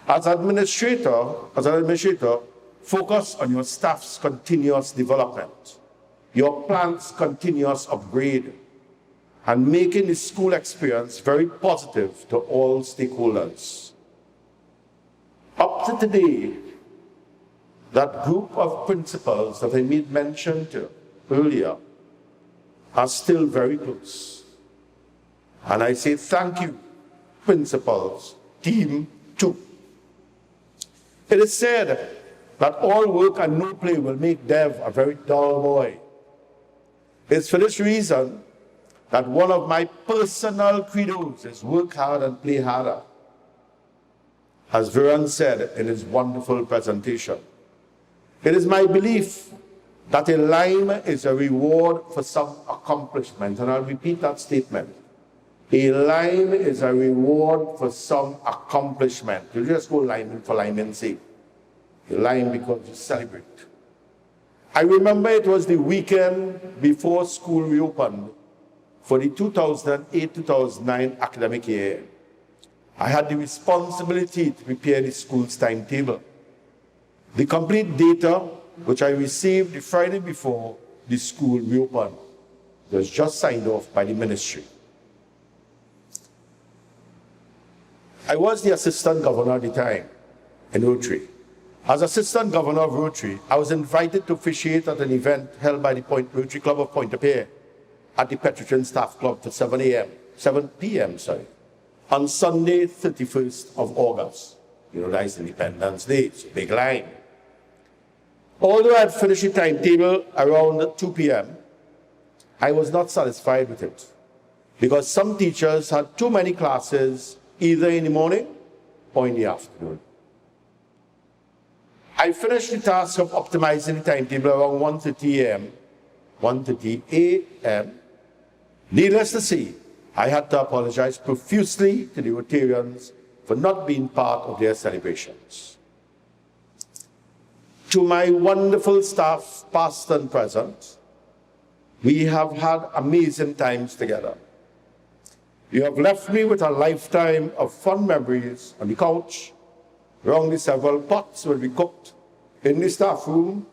As an administrator, focus on your staff's continuous development, your plant's continuous upgrade, and making the school experience very positive to all stakeholders. Up to today, that group of principals that I made mention to earlier are still very close. And I say thank you, principals, team 2. It is said that all work and no play will make Dev a very dull boy. It's for this reason that one of my personal credos is work hard and play harder. As Viren said in his wonderful presentation, it is my belief that a lime is a reward for some accomplishment. And I'll repeat that statement. A lime is a reward for some accomplishment. You just go liming for liming's sake. You lime because you celebrate. I remember it was the weekend before school reopened for the 2008-2009 academic year. I had the responsibility to prepare the school's timetable. The complete data, which I received the Friday before the school reopened, was just signed off by the ministry. I was the assistant governor at the time in Rotary. As assistant governor of Rotary, I was invited to officiate at an event held by the Rotary Club of Pointe-à-Pierre at the Petruccian Staff Club for 7 p.m. on Sunday, 31st of August. You know, that's Independence Day, it's a big line. Although I had finished the timetable around 2 p.m., I was not satisfied with it because some teachers had too many classes either in the morning or in the afternoon. I finished the task of optimizing the timetable around 1:30 a.m. Needless to say, I had to apologize profusely to the Rotarians for not being part of their celebrations. To my wonderful staff, past and present, we have had amazing times together. You have left me with a lifetime of fun memories on the couch, around the several pots when we cooked, in the staff room,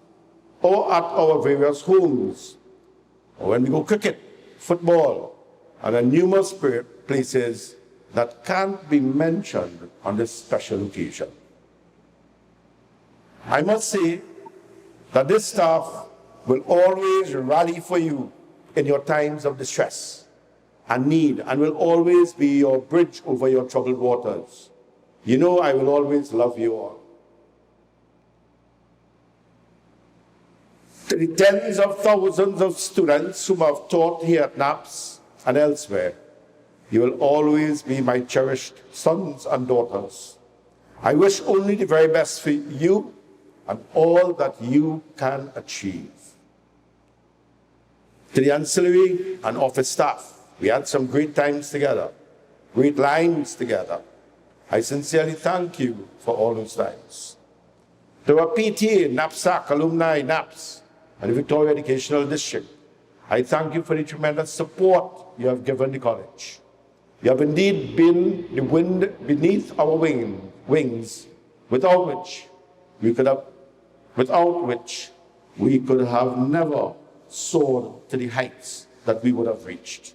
or at our various homes, or when we go cricket, football, and in numerous places that can't be mentioned on this special occasion. I must say that this staff will always rally for you in your times of distress and need, and will always be your bridge over your troubled waters. You know I will always love you all. To the tens of thousands of students whom I've taught here at NAPS and elsewhere, you will always be my cherished sons and daughters. I wish only the very best for you and all that you can achieve. To the ancillary and office staff, we had some great times together, great lines together. I sincerely thank you for all those times. To our PTA, NAPSAC, alumni, NAPS, and the Victoria Educational District, I thank you for the tremendous support you have given the college. You have indeed been the wind beneath our wings, without which we could have never soared to the heights that we would have reached.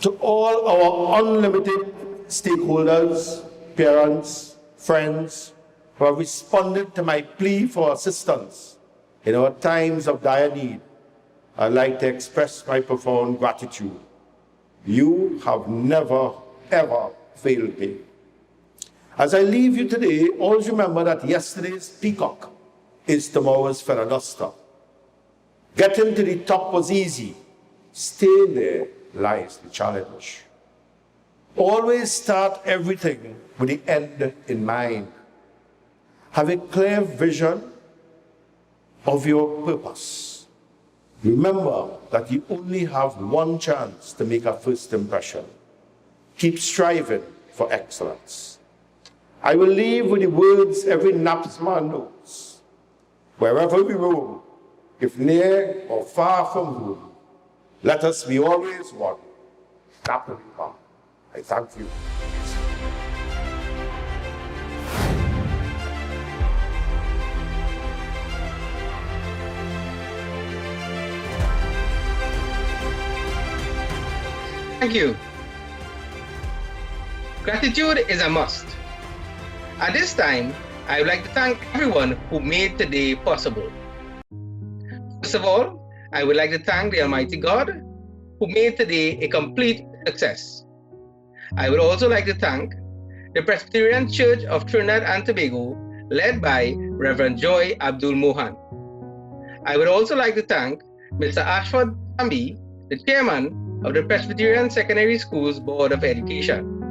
To all our unlimited stakeholders, parents, friends, who have responded to my plea for assistance in our times of dire need, I'd like to express my profound gratitude. You have never, ever failed me. As I leave you today, always remember that yesterday's peacock is tomorrow's feather duster. Getting to the top was easy. Staying there lies the challenge. Always start everything with the end in mind. Have a clear vision of your purpose. Remember that you only have one chance to make a first impression. Keep striving for excellence. I will leave with the words every NAPSman knows. Wherever we roam, if near or far from home, let us be always one. Naparima. I thank you. Thank you. Gratitude is a must. At this time, I would like to thank everyone who made today possible. First of all, I would like to thank the Almighty God who made today a complete success. I would also like to thank the Presbyterian Church of Trinidad and Tobago, led by Reverend Joy Abdul Mohan. I would also like to thank Mr. Ashford Tambi, the chairman of the Presbyterian Secondary Schools Board of Education.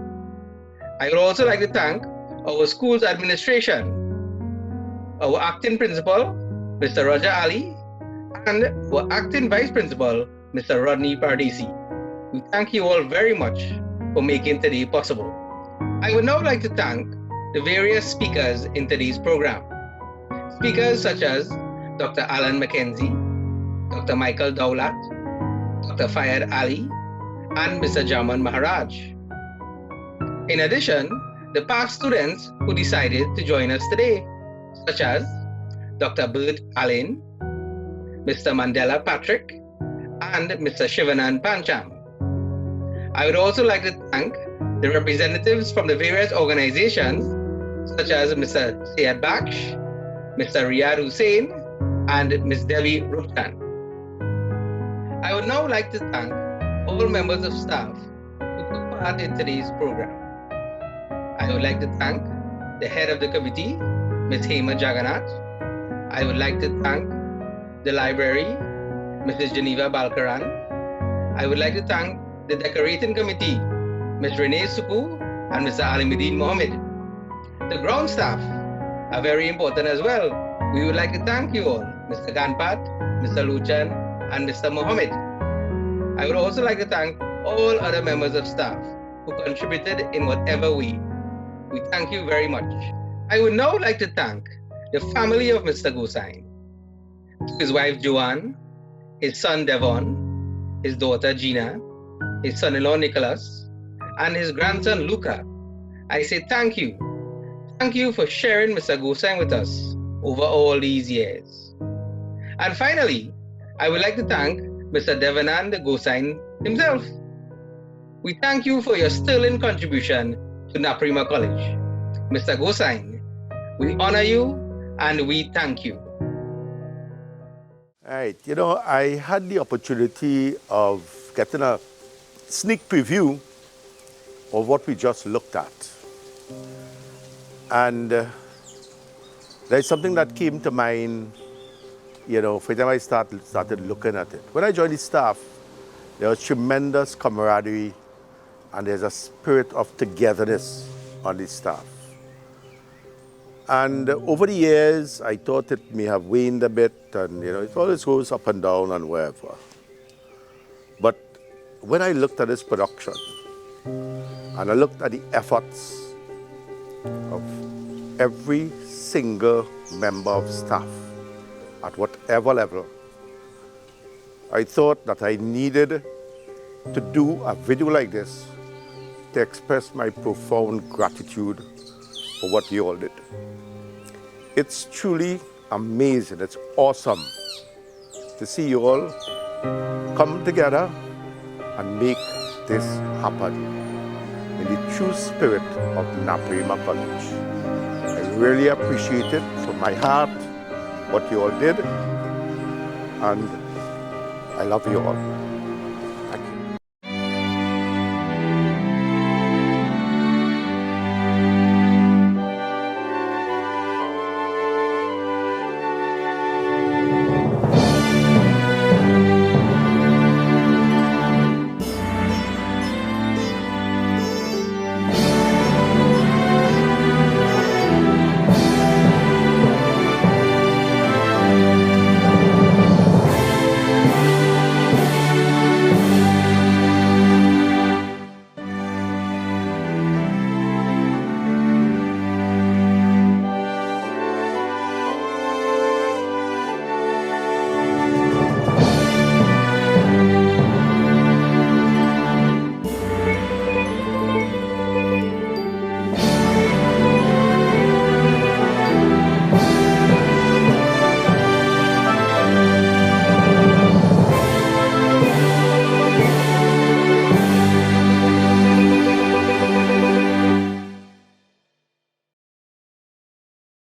I would also like to thank our school's administration, our acting principal, Mr. Roger Ali, and our acting vice principal, Mr. Rodney Paradisi. We thank you all very much for making today possible. I would now like to thank the various speakers in today's program. Speakers such as Dr. Alan McKenzie, Dr. Michael Dowlat, Dr. Fayed Ali, and Mr. Jaman Maharaj. In addition, the past students who decided to join us today, such as Dr. Bert Allen, Mr. Mandela Patrick, and Mr. Shivanan Pancham. I would also like to thank the representatives from the various organizations, such as Mr. Syed Baksh, Mr. Riyad Hussain, and Ms. Devi Ruptan. I would now like to thank all members of staff who took part in today's program. I would like to thank the head of the committee, Ms. Hema Jagannath. I would like to thank the library, Mrs. Geneva Balkaran. I would like to thank the decorating committee, Ms. Renee Supu and Mr. Alimuddin Mohammed. The ground staff are very important as well. We would like to thank you all, Mr. Ganpat, Mr. Luchan, and Mr. Mohammed. I would also like to thank all other members of staff who contributed in whatever way. We thank you very much. I would now like to thank the family of Mr. Gosine, his wife Joanne, his son Devon, his daughter Gina, his son-in-law Nicholas, and his grandson Luca. I say thank you. Thank you for sharing Mr. Gosine with us over all these years. And finally, I would like to thank Mr. Devanand Gosine himself. We thank you for your sterling contribution to Naparima College. Mr. Gosine, we honor you and we thank you. All right, I had the opportunity of getting a sneak preview of what we just looked at. And there's something that came to mind, for the time I started looking at it. When I joined the staff, there was tremendous camaraderie and there's a spirit of togetherness on the staff. And over the years, I thought it may have waned a bit and, it always goes up and down and wherever. But when I looked at this production and I looked at the efforts of every single member of staff at whatever level, I thought that I needed to do a video like this to express my profound gratitude for what you all did. It's truly amazing, it's awesome to see you all come together and make this happen in the true spirit of Naparima College. I really appreciate it from my heart, what you all did, and I love you all.